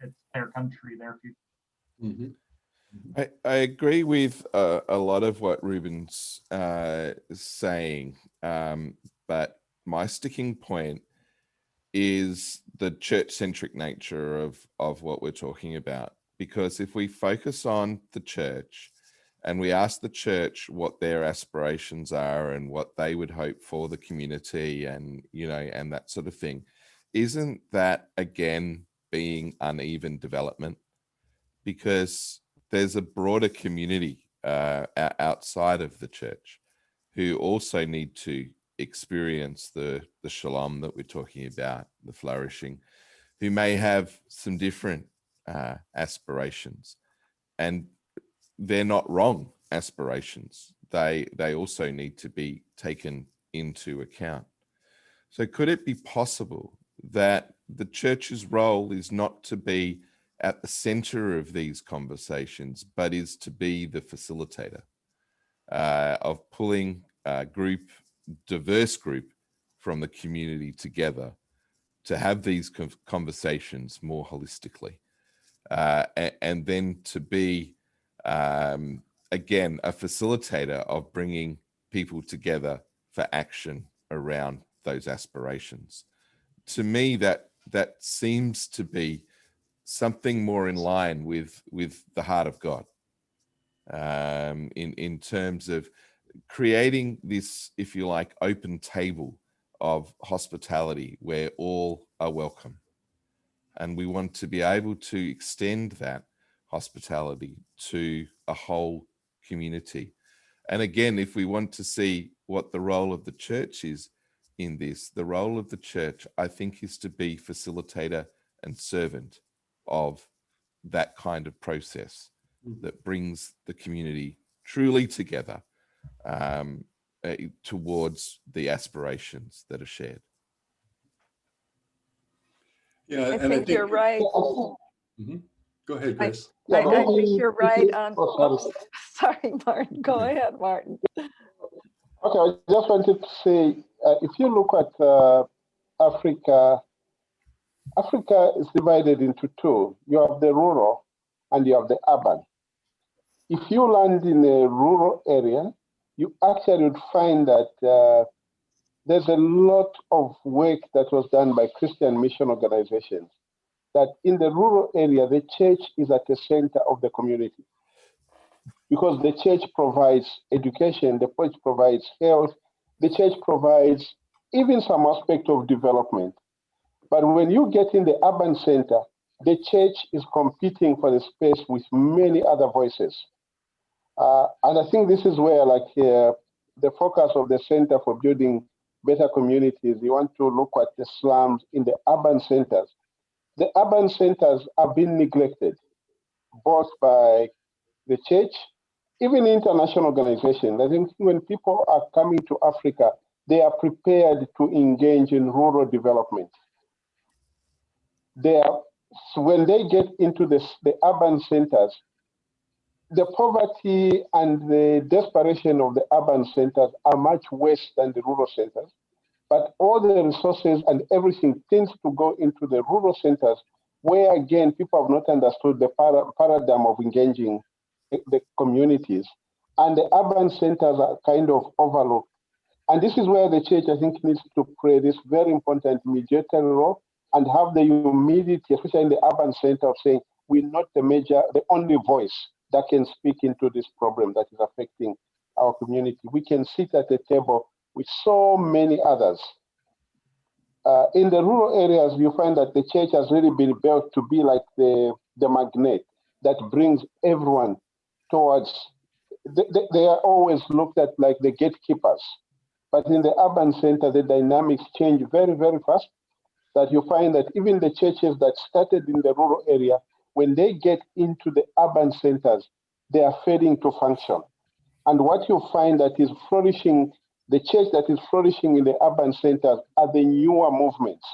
it's their country, their future. Mm-hmm. I agree with a lot of what Ruben's saying, but my sticking point is the church-centric nature of what we're talking about. Because if we focus on the church and we ask the church what their aspirations are and what they would hope for the community and, you know, and that sort of thing, isn't that again being uneven development? Because there's a broader community outside of the church who also need to experience the shalom that we're talking about, the flourishing, who may have some different aspirations, and they're not wrong aspirations. They also need to be taken into account. So could it be possible that the church's role is not to be at the center of these conversations, but is to be the facilitator of pulling a diverse group from the community together to have these conversations more holistically, and then to be, again, a facilitator of bringing people together for action around those aspirations. To me, that seems to be something more in line with the heart of God, in terms of creating this, if you like, open table of hospitality where all are welcome. And we want to be able to extend that hospitality to a whole community. And again, if we want to see what the role of the church is in this, the role of the church, I think, is to be facilitator and servant of that kind of process that brings the community truly together towards the aspirations that are shared. Yeah, I and think you're right. Mm-hmm. Go ahead, Grace. I think you're right on. Sorry, Martin. Go ahead, Martin. Okay, I just wanted to say, if you look at Africa, Africa is divided into two. You have the rural and you have the urban. If you land in a rural area, you actually would find that there's a lot of work that was done by Christian mission organizations, that in the rural area, the church is at the center of the community. Because the church provides education, the church provides health, the church provides even some aspect of development. But when you get in the urban center, the church is competing for the space with many other voices. And I think this is where, like, the focus of the Center for Building Better Communities, you want to look at the slums in the urban centers. The urban centers are being neglected, both by the church, even international organizations. I think when people are coming to Africa, they are prepared to engage in rural development. When they get into the urban centers, the poverty and the desperation of the urban centers are much worse than the rural centers. But all the resources and everything tends to go into the rural centers, where again, people have not understood the paradigm of engaging the communities. And the urban centers are kind of overlooked. And this is where the church, I think, needs to play this very important mediator role and have the humility, especially in the urban center, of saying, we're not the only voice that can speak into this problem that is affecting our community. We can sit at the table with so many others. In the rural areas, you find that the church has really been built to be like the magnet that brings everyone towards, they are always looked at like the gatekeepers. But in the urban center, the dynamics change very, very fast, that you find that even the churches that started in the rural area, when they get into the urban centers, they are failing to function. And what you find that is flourishing, the church that is flourishing in the urban centers are the newer movements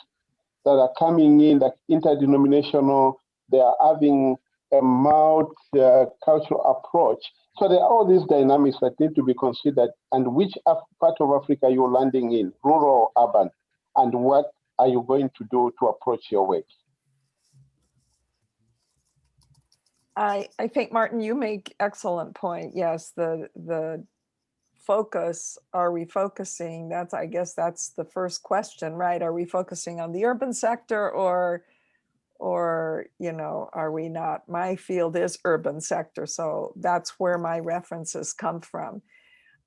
that are coming in, like interdenominational, they are having a multi-cultural approach. So there are all these dynamics that need to be considered, and which part of Africa you're landing in, rural or urban, and what are you going to do to approach your work? I think, Martin, you make excellent point. Yes, the focus, are we focusing? I guess that's the first question, right? Are we focusing on the urban sector or are we not? My field is urban sector, so that's where my references come from.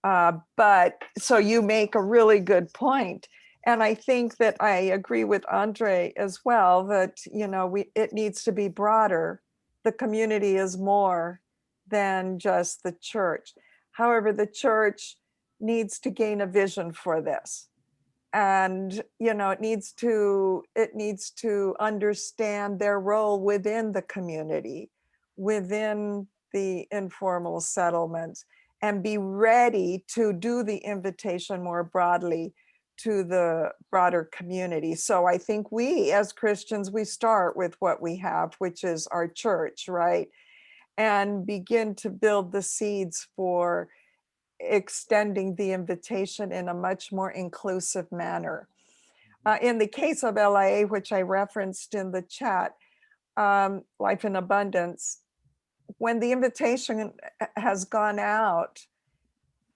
But so you make a really good point. And I think that I agree with Andre as well, that, it needs to be broader. The community is more than just the church. However, the church needs to gain a vision for this. And, it needs to understand their role within the community, within the informal settlements, and be ready to do the invitation more broadly to the broader community. So I think we as Christians, we start with what we have, which is our church, right? And begin to build the seeds for extending the invitation in a much more inclusive manner. In the case of LIA, which I referenced in the chat, Life in Abundance, when the invitation has gone out,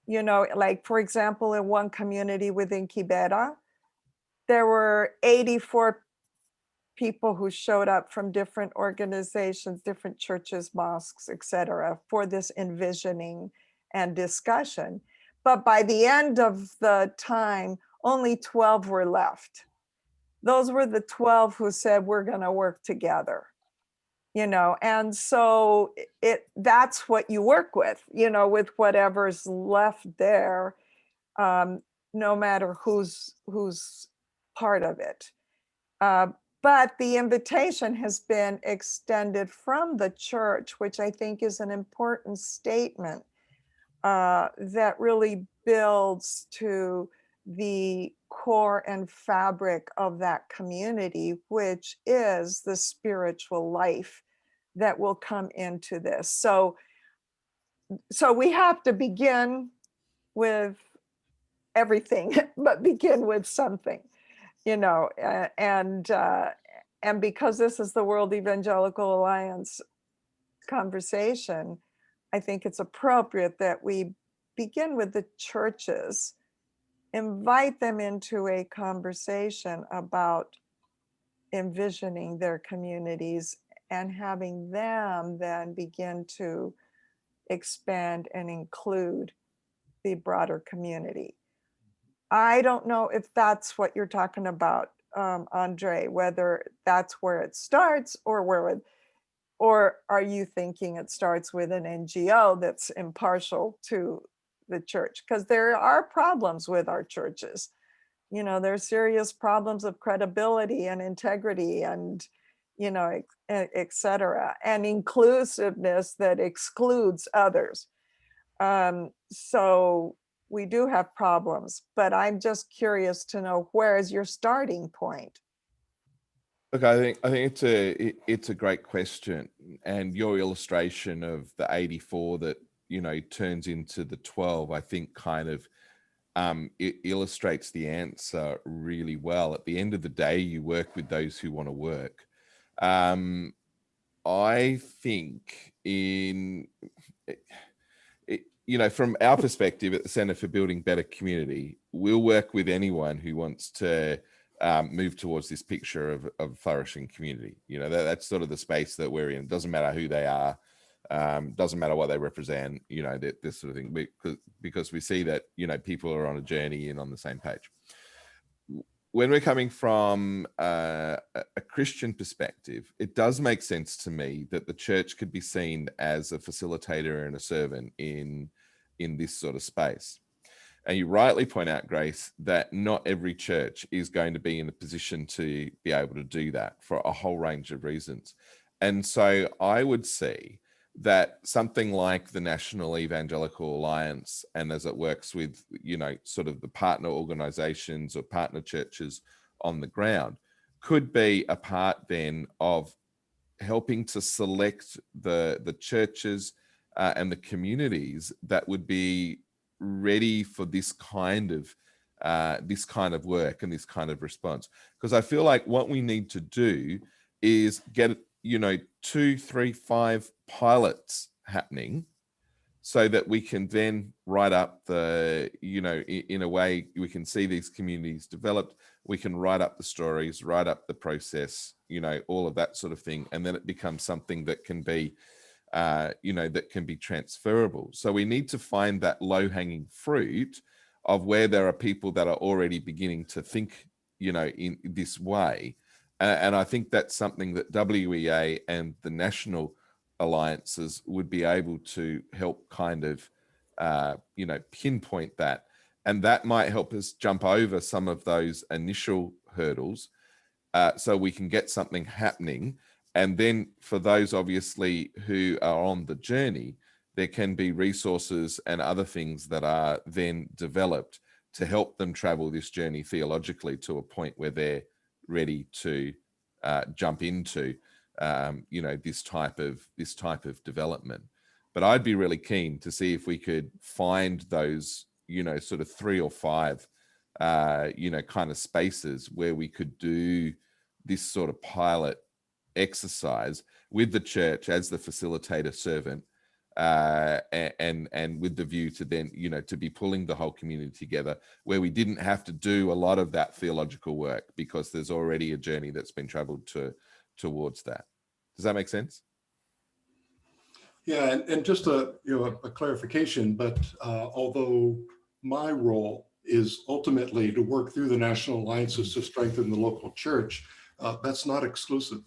like, for example, in one community within Kibera, there were 84 people who showed up from different organizations, different churches, mosques, etc., for this envisioning and discussion. But by the end of the time, only 12 were left. Those were the 12 who said, we're going to work together. And so that's what you work with, with whatever's left there, no matter who's part of it. But the invitation has been extended from the church, which I think is an important statement that really builds to the core and fabric of that community, which is the spiritual life that will come into this. So we have to begin with everything, but begin with something, and because this is the World Evangelical Alliance conversation, I think it's appropriate that we begin with the churches, invite them into a conversation about envisioning their communities and having them then begin to expand and include the broader community. I don't know if that's what you're talking about, Andre, whether that's where it starts or are you thinking it starts with an NGO that's impartial to the church? Because there are problems with our churches. You know, there's serious problems of credibility and integrity and, you know, et cetera, and inclusiveness that excludes others. So we do have problems, but I'm just curious to know, where is your starting point? Look, I think it's a great question, and your illustration of the 84 that, you know, turns into the 12, I think kind of it illustrates the answer really well. At the end of the day, you work with those who want to work. I think you know, from our perspective at the Center for Building Better Community, we'll work with anyone who wants to move towards this picture of flourishing community. You know, that's sort of the space that we're in. It doesn't matter who they are, doesn't matter what they represent, you know, this sort of thing, because we see that, you know, people are on a journey and on the same page. When we're coming from a Christian perspective, it does make sense to me that the church could be seen as a facilitator and a servant in this sort of space. And you rightly point out, Grace, that not every church is going to be in a position to be able to do that for a whole range of reasons. And so I would see that something like the National Evangelical Alliance, and as it works with, you know, sort of the partner organizations or partner churches on the ground, could be a part then of helping to select the churches and the communities that would be ready for this kind of work and this kind of response. Because I feel like what we need to do is get, you know, 2, 3, 5 pilots happening, so that we can then write up the, you know, in a way we can see these communities developed, we can write up the stories, write up the process, you know, all of that sort of thing, and then it becomes something that can be you know, that can be transferable. So we need to find that low-hanging fruit of where there are people that are already beginning to think, you know, in this way. And I think that's something that WEA and the national alliances would be able to help kind of, you know, pinpoint that. And that might help us jump over some of those initial hurdles so we can get something happening. And then for those obviously who are on the journey, there can be resources and other things that are then developed to help them travel this journey theologically to a point where they're ready to jump into, you know, this type of development. But I'd be really keen to see if we could find those, you know, sort of 3 or 5, you know, kind of spaces where we could do this sort of pilot exercise with the church as the facilitator servant, and with the view to then, you know, to be pulling the whole community together, where we didn't have to do a lot of that theological work because there's already a journey that's been traveled towards that. Does that make sense? Yeah, and just a clarification, but although my role is ultimately to work through the national alliances to strengthen the local church, that's not exclusive,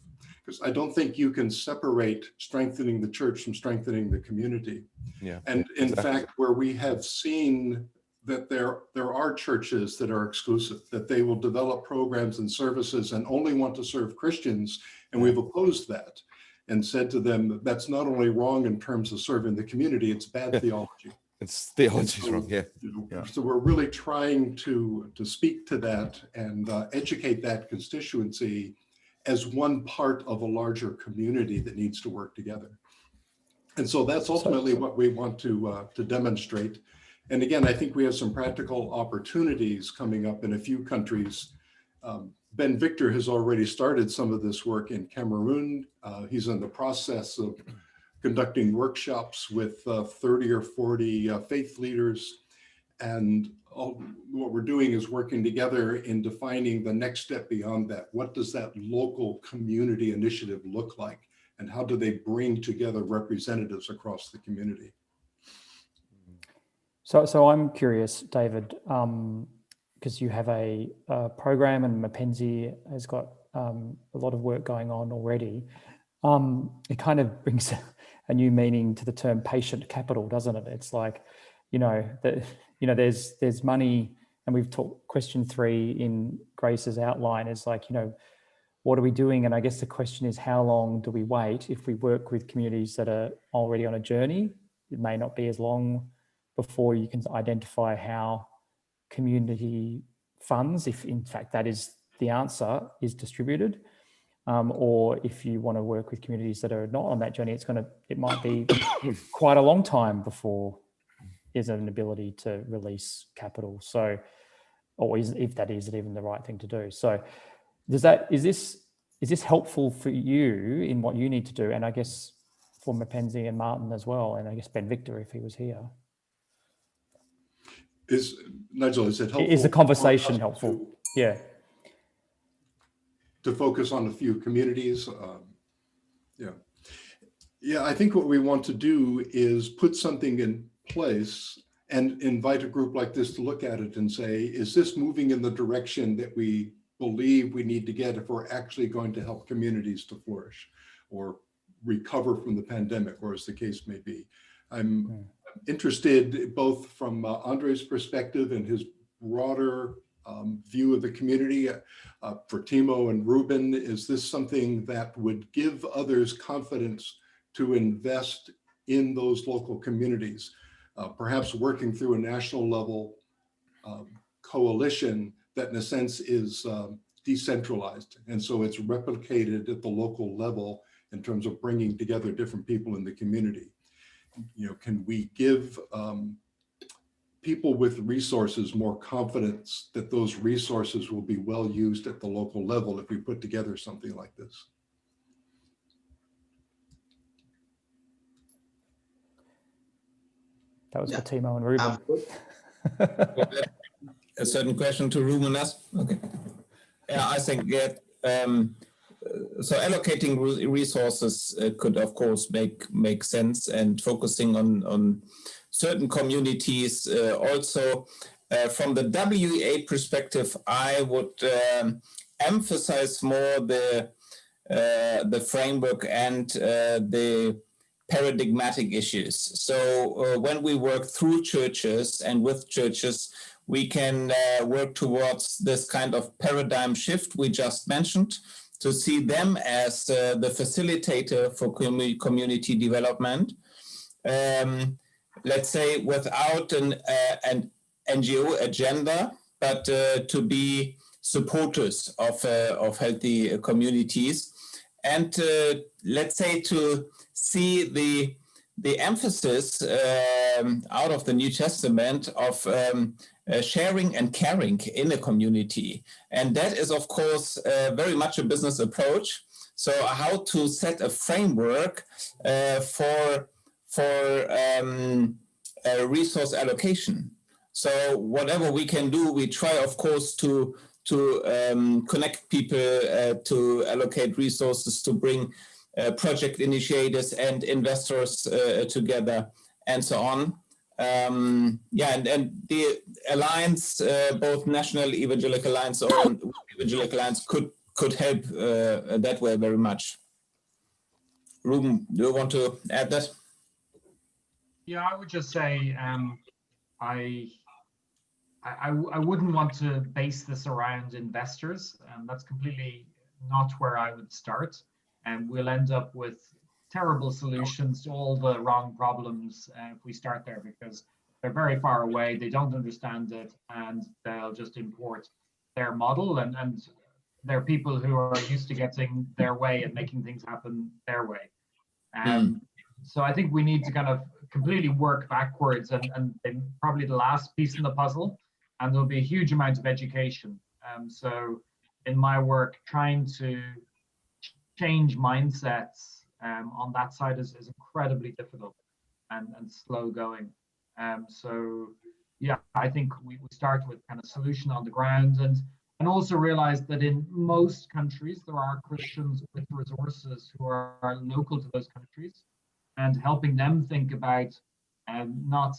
because I don't think you can separate strengthening the church from strengthening the community. Yeah. And in fact, where we have seen that there are churches that are exclusive, that they will develop programs and services and only want to serve Christians, and we've opposed that and said to them, that's not only wrong in terms of serving the community, it's bad theology. It's theology's wrong, yeah. So we're really trying to speak to that and educate that constituency as one part of a larger community that needs to work together. And so that's ultimately what we want to demonstrate. And again, I think we have some practical opportunities coming up in a few countries. Ben Victor has already started some of this work in Cameroon. He's in the process of conducting workshops with 30 or 40 faith leaders. And what we're doing is working together in defining the next step beyond that. What does that local community initiative look like? And how do they bring together representatives across the community? So I'm curious, David, because you have a program, and Mackenzie has got a lot of work going on already. It kind of brings a new meaning to the term patient capital, doesn't it? It's like, there's money, and we've talked question 3 in Grace's outline is like, what are we doing? And I guess the question is, how long do we wait? If we work with communities that are already on a journey, it may not be as long before you can identify how community funds, if in fact that is the answer, is distributed. Or if you want to work with communities that are not on that journey, it might be quite a long time before there's an ability to release capital. So, or if that is even the right thing to do. So, is this helpful for you in what you need to do? And I guess for Mackenzie and Martin as well, and I guess Ben Victor if he was here. Nigel, is it helpful? Is the conversation helpful? Yeah. To focus on a few communities. Yeah, I think what we want to do is put something in place and invite a group like this to look at it and say, is this moving in the direction that we believe we need to get if we're actually going to help communities to flourish or recover from the pandemic, or as the case may be. I'm interested both from Andre's perspective and his broader view of the community. For Timo and Ruben, is this something that would give others confidence to invest in those local communities? Perhaps working through a national level coalition that in a sense is decentralized. And so it's replicated at the local level in terms of bringing together different people in the community. Can we give people with resources more confidence that those resources will be well used at the local level if we put together something like this? That was for Timo and Ruben. A certain question to Ruben. Okay. Yeah, I think so allocating resources could of course make sense, and focusing on certain communities also. From the WEA perspective, I would emphasize more the framework and the paradigmatic issues. So when we work through churches and with churches, we can work towards this kind of paradigm shift we just mentioned, to see them as the facilitator for community development. Let's say without an NGO agenda, but to be supporters of healthy communities, and let's say to see the emphasis out of the New Testament of sharing and caring in a community. And that is, of course, very much a business approach. So how to set a framework for resource allocation. So whatever we can do, we try, of course, to connect people, to allocate resources, to bring project initiators and investors together, and so on. And the alliance, both National Evangelical Alliance or Evangelical Alliance, could help that way very much. Ruben, do you want to add that? Yeah, I would just say I wouldn't want to base this around investors. That's completely not where I would start. And we'll end up with terrible solutions to all the wrong problems if we start there, because they're very far away, they don't understand it, and they'll just import their model, and they're people who are used to getting their way and making things happen their way. So I think we need to kind of completely work backwards, and probably the last piece in the puzzle, and there'll be a huge amount of education. So in my work, trying to change mindsets on that side is incredibly difficult and slow going. So yeah, I think we start with kind of solution on the ground, and also realize that in most countries there are Christians with resources who are local to those countries, and helping them think about not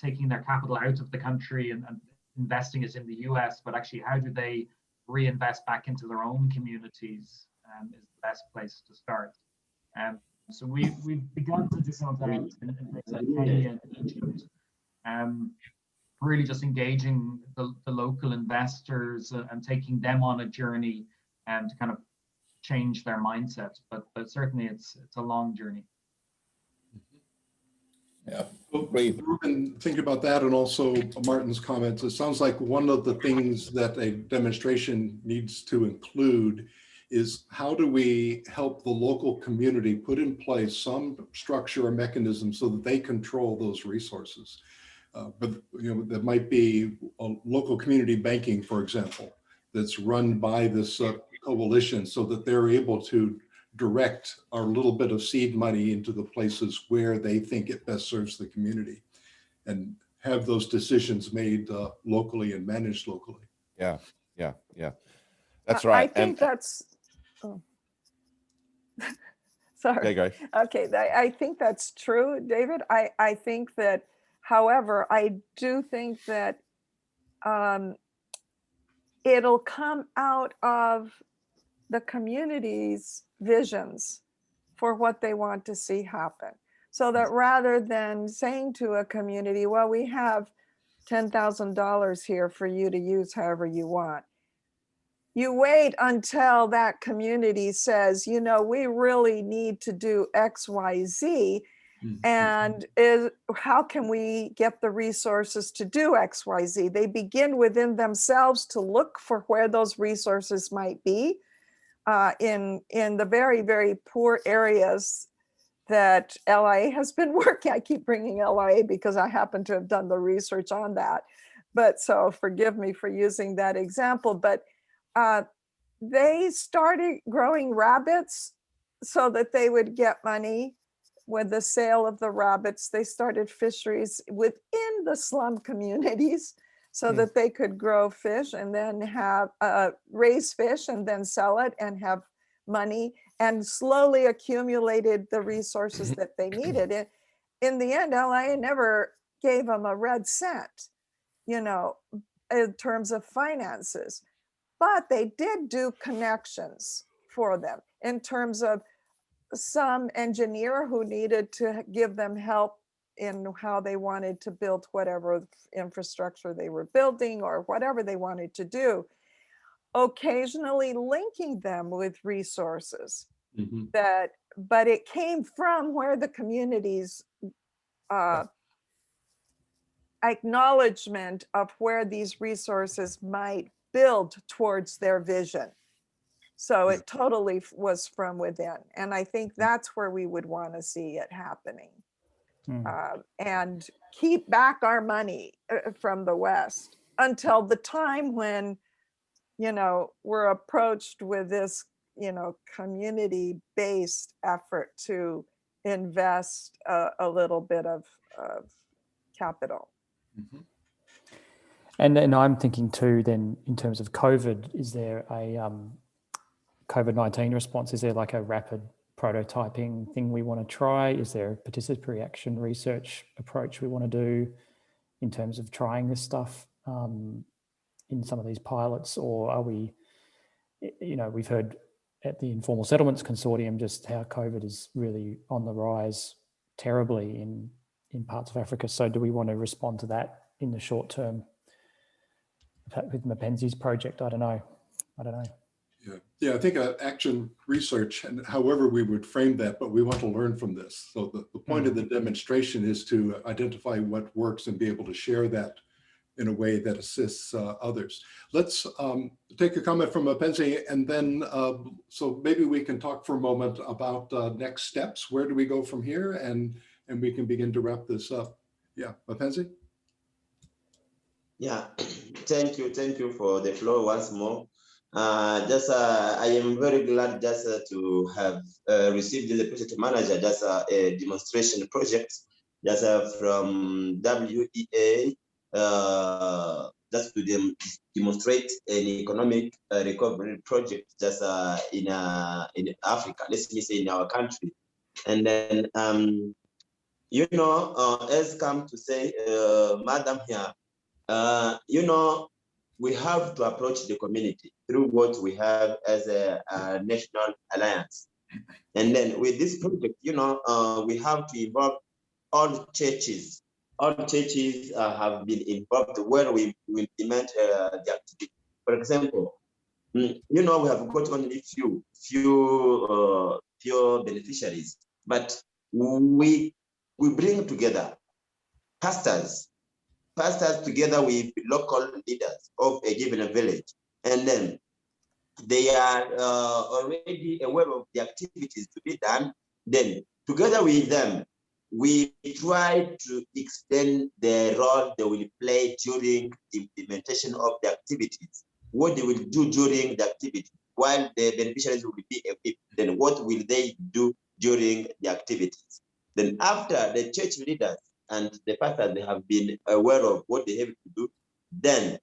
taking their capital out of the country and investing it in the US, but actually how do they reinvest back into their own communities is the best place to start. So we've begun to do some of that in places like Kenya and Egypt. Really just engaging the local investors and taking them on a journey to kind of change their mindset. But certainly it's a long journey. Yeah, Well, great. Ruben, think about that, and also Martin's comments. It sounds like one of the things that a demonstration needs to include is how do we help the local community put in place some structure or mechanism so that they control those resources. But there might be a local community banking, for example, that's run by this coalition so that they're able to direct our little bit of seed money into the places where they think it best serves the community and have those decisions made locally and managed locally. Yeah. That's right. I think that's, sorry. Go. Okay, I think that's true, David. I think that, however, I do think that it'll come out of the community's visions for what they want to see happen. So that rather than saying to a community, well, we have $10,000 here for you to use however you want, you wait until that community says, we really need to do X, Y, Z. And how can we get the resources to do X, Y, Z? They begin within themselves to look for where those resources might be in the very, very poor areas that LIA has been working. I keep bringing LIA because I happen to have done the research on that. But so forgive me for using that example. But they started growing rabbits so that they would get money. With the sale of the rabbits, they started fisheries within the slum communities so that they could grow fish and then have raise fish and then sell it and have money, and slowly accumulated the resources that they needed. In the end, LIA never gave them a red cent, in terms of finances, but they did do connections for them in terms of some engineer who needed to give them help in how they wanted to build whatever infrastructure they were building or whatever they wanted to do, occasionally linking them with resources but it came from where the community's acknowledgement of where these resources might build towards their vision. So it totally was from within. And I think that's where we would want to see it happening. And keep back our money from the West until the time when, we're approached with this, community-based effort to invest a little bit of capital. And then I'm thinking too, then in terms of COVID, is there a COVID-19 response? Is there like a rapid prototyping thing we want to try? Is there a participatory action research approach we want to do in terms of trying this stuff in some of these pilots? Or are we, we've heard at the Informal Settlements Consortium just how COVID is really on the rise terribly in parts of Africa. So do we want to respond to that in the short term? With Mackenzie's project, I don't know. Yeah, I think action research, and however we would frame that, but we want to learn from this. So the point of the demonstration is to identify what works and be able to share that in a way that assists others. Let's take a comment from Mackenzie, and then so maybe we can talk for a moment about next steps. Where do we go from here? And we can begin to wrap this up. Yeah, Mackenzie? Yeah, thank you for the floor once more. I am very glad to have received the project manager, a demonstration project from WEA, just to demonstrate an economic recovery project in Africa, let me say in our country. And then, as come to say, Madam here, you know, we have to approach the community through what we have as a national alliance. And then with this project, you know, we have to involve all churches. All churches have been involved where we implement the activity. For example, you know, we have got only few beneficiaries, but we bring together pastors together with local leaders of a given village, and then they are already aware of the activities to be done. Then together with them, we try to explain the role they will play during the implementation of the activities, what they will do during the activity, while the beneficiaries will be equipped. Then what will they do during the activities? Then after the church leaders and the pastors, they have been aware of what they have to do, then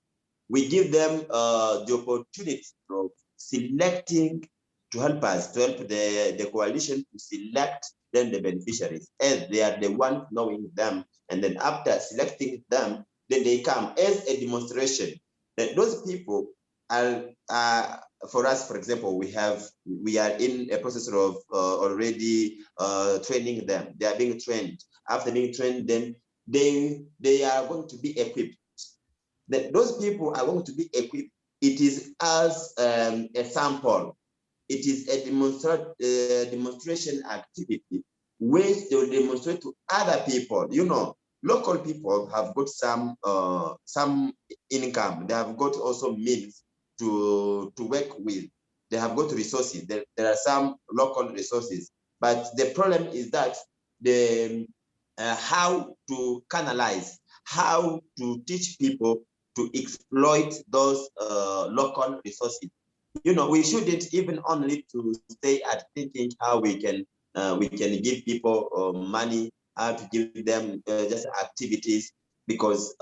we give them the opportunity of selecting to help the coalition to select then the beneficiaries, as they are the ones knowing them. And then after selecting them, then they come as a demonstration that those people are, for us, for example, we are in a process of already training them. They are being trained. After being trained, then they are going to be equipped. That those people are going to be equipped. It is as a sample. It is a demonstration activity which they will demonstrate to other people. You know, local people have got some income. They have got also means to work with. They have got resources. There are some local resources, but the problem is that the how to canalize, how to teach people to exploit those local resources. You know, we shouldn't even only to stay at thinking how we can give people money, how to give them just activities, because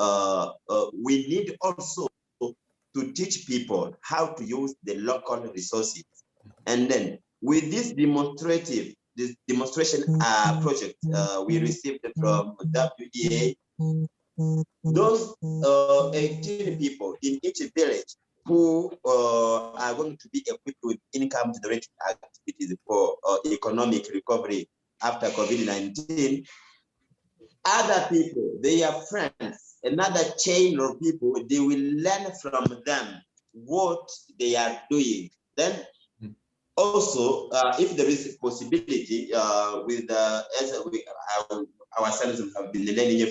we need also to teach people how to use the local resources. And then with this demonstration project we received from WEA, those 18 people in each village who are going to be equipped with income generating activities for economic recovery after COVID-19. Other people, their friends, another chain of people, they will learn from them what they are doing. Then also, if there is a possibility with as we ourselves have been learning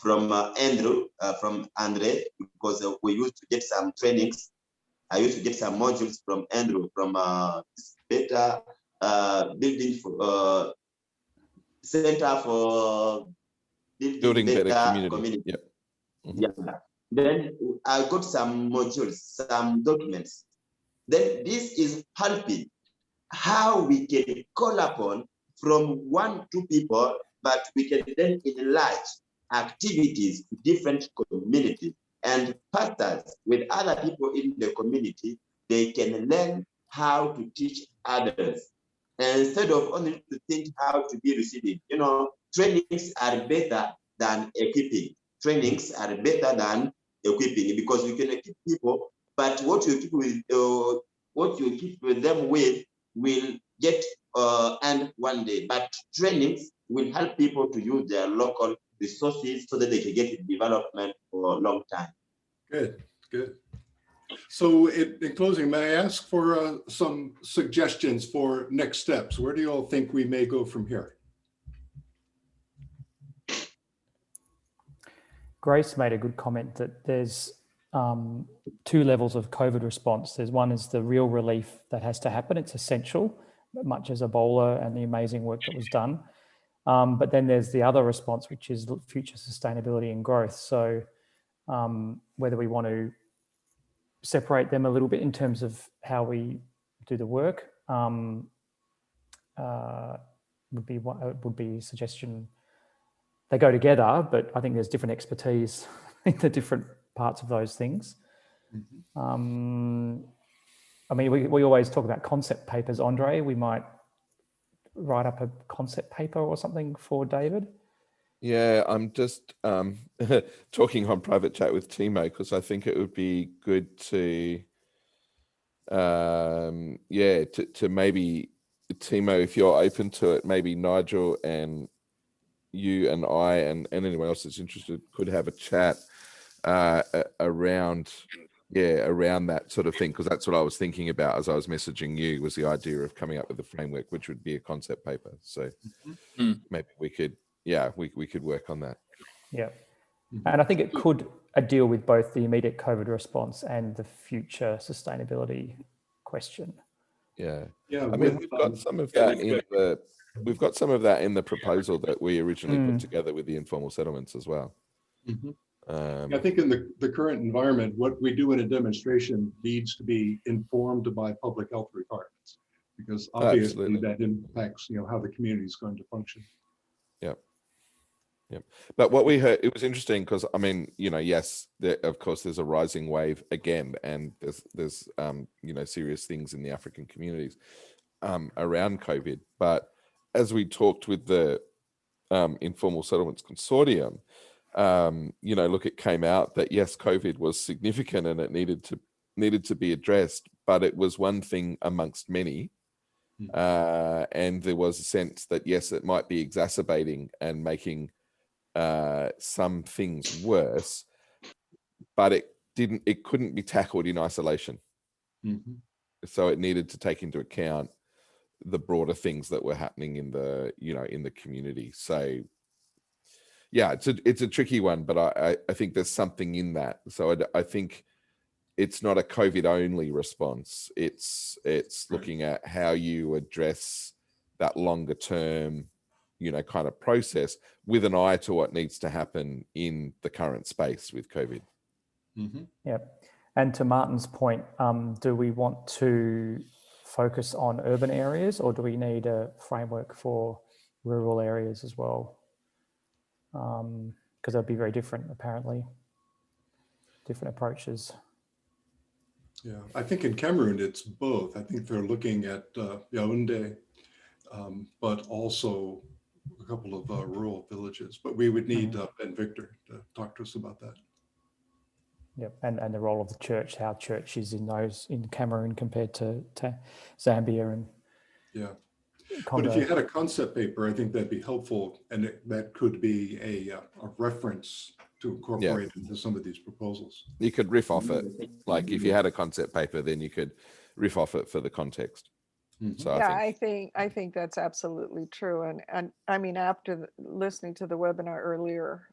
from Andrew, from Andre, because we used to get some trainings. I used to get some modules from Andrew from better building for Center for Building better community. Yep. Mm-hmm. Yeah. Then I got some modules, some documents. Then this is helping how we can call upon from 1 to 2 people, but we can then enlarge activities to different communities, and pastors with other people in the community, they can learn how to teach others. And instead of only to think how to be receiving, you know, trainings are better than equipping. Trainings are better than equipping, because you can equip people, but what you keep with them with will get end one day. But trainings will help people to use their local resources so that they can get development for a long time. Good, good. So in closing, may I ask for some suggestions for next steps? Where do you all think we may go from here? Grace made a good comment that there's 2 levels of COVID response. There's one is the real relief that has to happen. It's essential, much as Ebola and the amazing work that was done. But then there's the other response, which is future sustainability and growth. So whether we want to separate them a little bit in terms of how we do the work would be a suggestion. They go together, but I think there's different expertise in the different parts of those things. Mm-hmm. I mean, we always talk about concept papers, Andre. We might write up a concept paper or something for David. Yeah, I'm just talking on private chat with Timo because I think it would be good to, to maybe, Timo, if you're open to it, maybe Nigel and you and I and anyone else that's interested could have a chat around that sort of thing, because that's what I was thinking about as I was messaging you, was the idea of coming up with a framework, which would be a concept paper. So maybe we could, we could work on that. Yeah. And I think it could deal with both the immediate COVID response and the future sustainability question. Yeah. Yeah, I mean, we've got some of that in the proposal that we originally put together with the informal settlements as well. I think in the current environment, what we do in a demonstration needs to be informed by public health requirements, because obviously that impacts, how the community is going to function. Yeah. But what we heard, it was interesting because, I mean, yes, of course, there's a rising wave again, and there's serious things in the African communities around COVID. But as we talked with the Informal Settlements Consortium, look, it came out that yes, COVID was significant and it needed to be addressed, but it was one thing amongst many. And there was a sense that yes, it might be exacerbating and making some things worse, but it couldn't be tackled in isolation. So it needed to take into account the broader things that were happening in the in the community. So yeah, it's a tricky one, but I think there's something in that. So I think it's not a COVID only response. It's looking at how you address that longer term kind of process with an eye to what needs to happen in the current space with COVID. Yeah. And to Martin's point, do we want to focus on urban areas, or do we need a framework for rural areas as well? Because they'll be very different, apparently. Different approaches. Yeah, I think in Cameroon, it's both. I think they're looking at Yaoundé, but also a couple of rural villages. But we would need Ben Victor to talk to us about that. Yep, and the role of the church, how church is in Cameroon compared to Zambia and Congo. But if you had a concept paper, I think that'd be helpful, and that could be a reference to incorporate into some of these proposals. You could riff off it, like if you had a concept paper, then you could riff off it for the context. So I think that's absolutely true. And I mean, after listening to the webinar earlier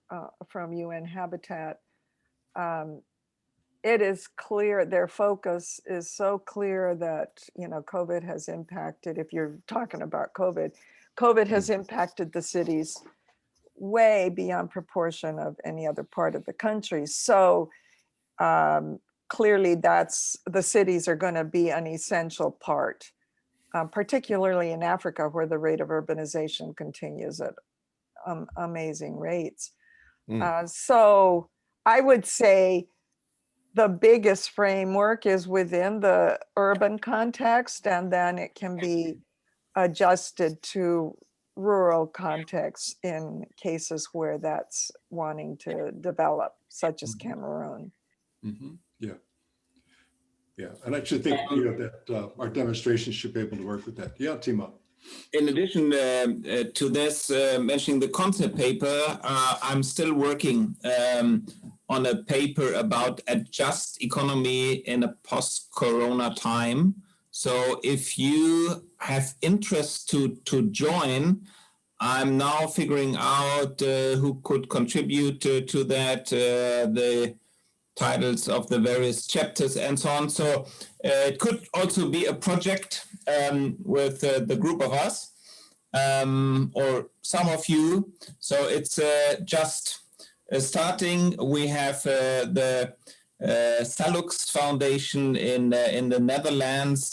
from UN Habitat, it is clear, their focus is so clear that, COVID has impacted, if you're talking about COVID has impacted the cities way beyond proportion of any other part of the country. So clearly the cities are going to be an essential part, particularly in Africa, where the rate of urbanization continues at amazing rates. So I would say the biggest framework is within the urban context, and then it can be adjusted to rural contexts in cases where that's wanting to develop, such as Cameroon. Yeah, and I actually think that our demonstration should be able to work with that. Yeah, Timo. In addition to this, mentioning the concept paper, I'm still working on a paper about a just economy in a post-corona time. So if you have interest to join, I'm now figuring out who could contribute to that, the titles of the various chapters and so on. So it could also be a project with the group of us or some of you. So it's just starting. We have the Salux Foundation in the Netherlands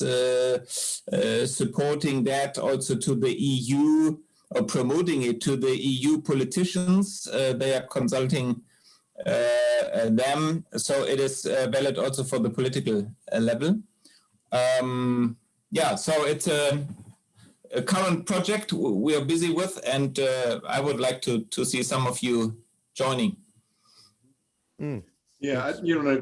supporting that also to the EU, or promoting it to the EU politicians. They are consulting them, so it is valid also for the political level. So it's a current project we are busy with, and I would like to see some of you joining. Yeah,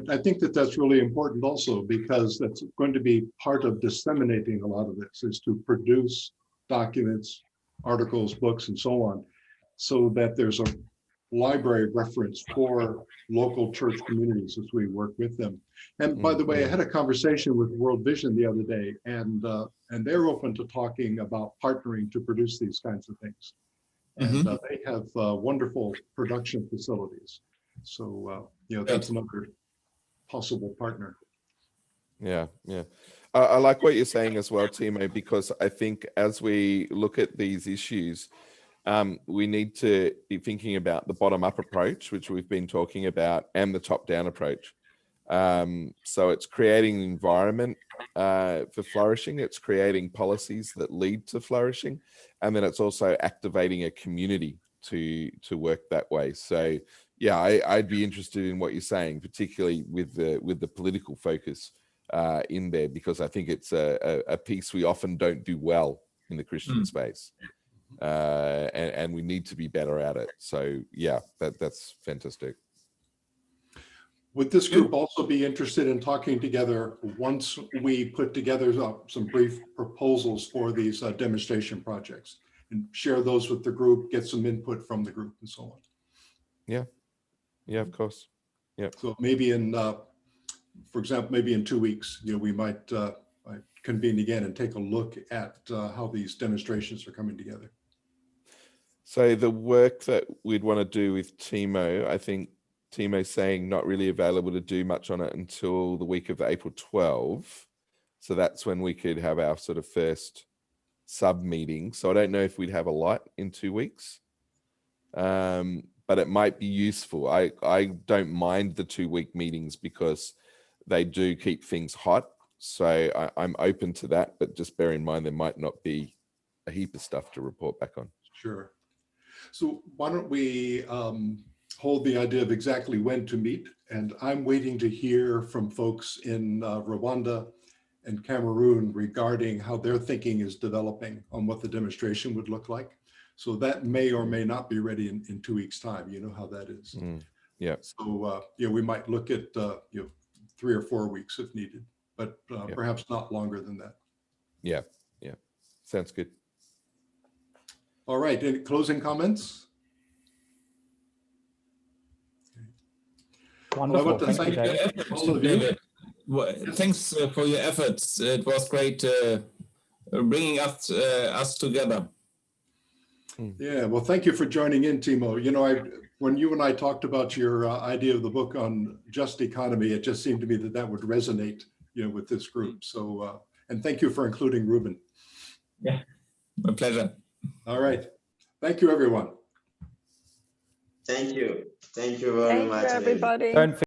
I think that that's really important also, because that's going to be part of disseminating a lot of this, is to produce documents, articles, books, and so on, so that there's a library reference for local church communities as we work with them. And by the way, I had a conversation with World Vision the other day, and they're open to talking about partnering to produce these kinds of things. And they have wonderful production facilities. So, that's another possible partner. Yeah, yeah. I like what you're saying as well, Timo, because I think as we look at these issues, we need to be thinking about the bottom-up approach, which we've been talking about, and the top-down approach. So it's creating an environment for flourishing. It's creating policies that lead to flourishing, and then it's also activating a community to work that way. So yeah, I'd be interested in what you're saying, particularly with the political focus in there, because I think it's a piece we often don't do well in the Christian space. And we need to be better at it. So yeah, that's fantastic. Would this group also be interested in talking together once we put together some brief proposals for these demonstration projects, and share those with the group, get some input from the group and so on? Yeah, yeah, of course. Yeah. So maybe for example, maybe in 2 weeks, we might convene again and take a look at how these demonstrations are coming together. So the work that we'd want to do with Timo, I think Timo's saying not really available to do much on it until the week of April 12. So that's when we could have our sort of first sub meeting. So I don't know if we'd have a lot in 2 weeks, but it might be useful. I don't mind the 2-week meetings because they do keep things hot. So I'm open to that, but just bear in mind there might not be a heap of stuff to report back on. Sure. So why don't we hold the idea of exactly when to meet? And I'm waiting to hear from folks in Rwanda and Cameroon regarding how their thinking is developing on what the demonstration would look like. So that may or may not be ready in 2 weeks' time. You know how that is. Yeah. So we might look at 3 or 4 weeks if needed, but perhaps not longer than that. Yeah, yeah. Sounds good. All right, any closing comments? Wonderful, Well, thank you, David. all of you. Thanks for your efforts. It was great bringing us together. Yeah, well, thank you for joining in, Timo. When you and I talked about your idea of the book on just economy, it just seemed to me that would resonate, with this group. So, and thank you for including Ruben. Yeah, my pleasure. All right. Thank you, everyone. Thank you. Thank you very much. Thank you, everybody. Don't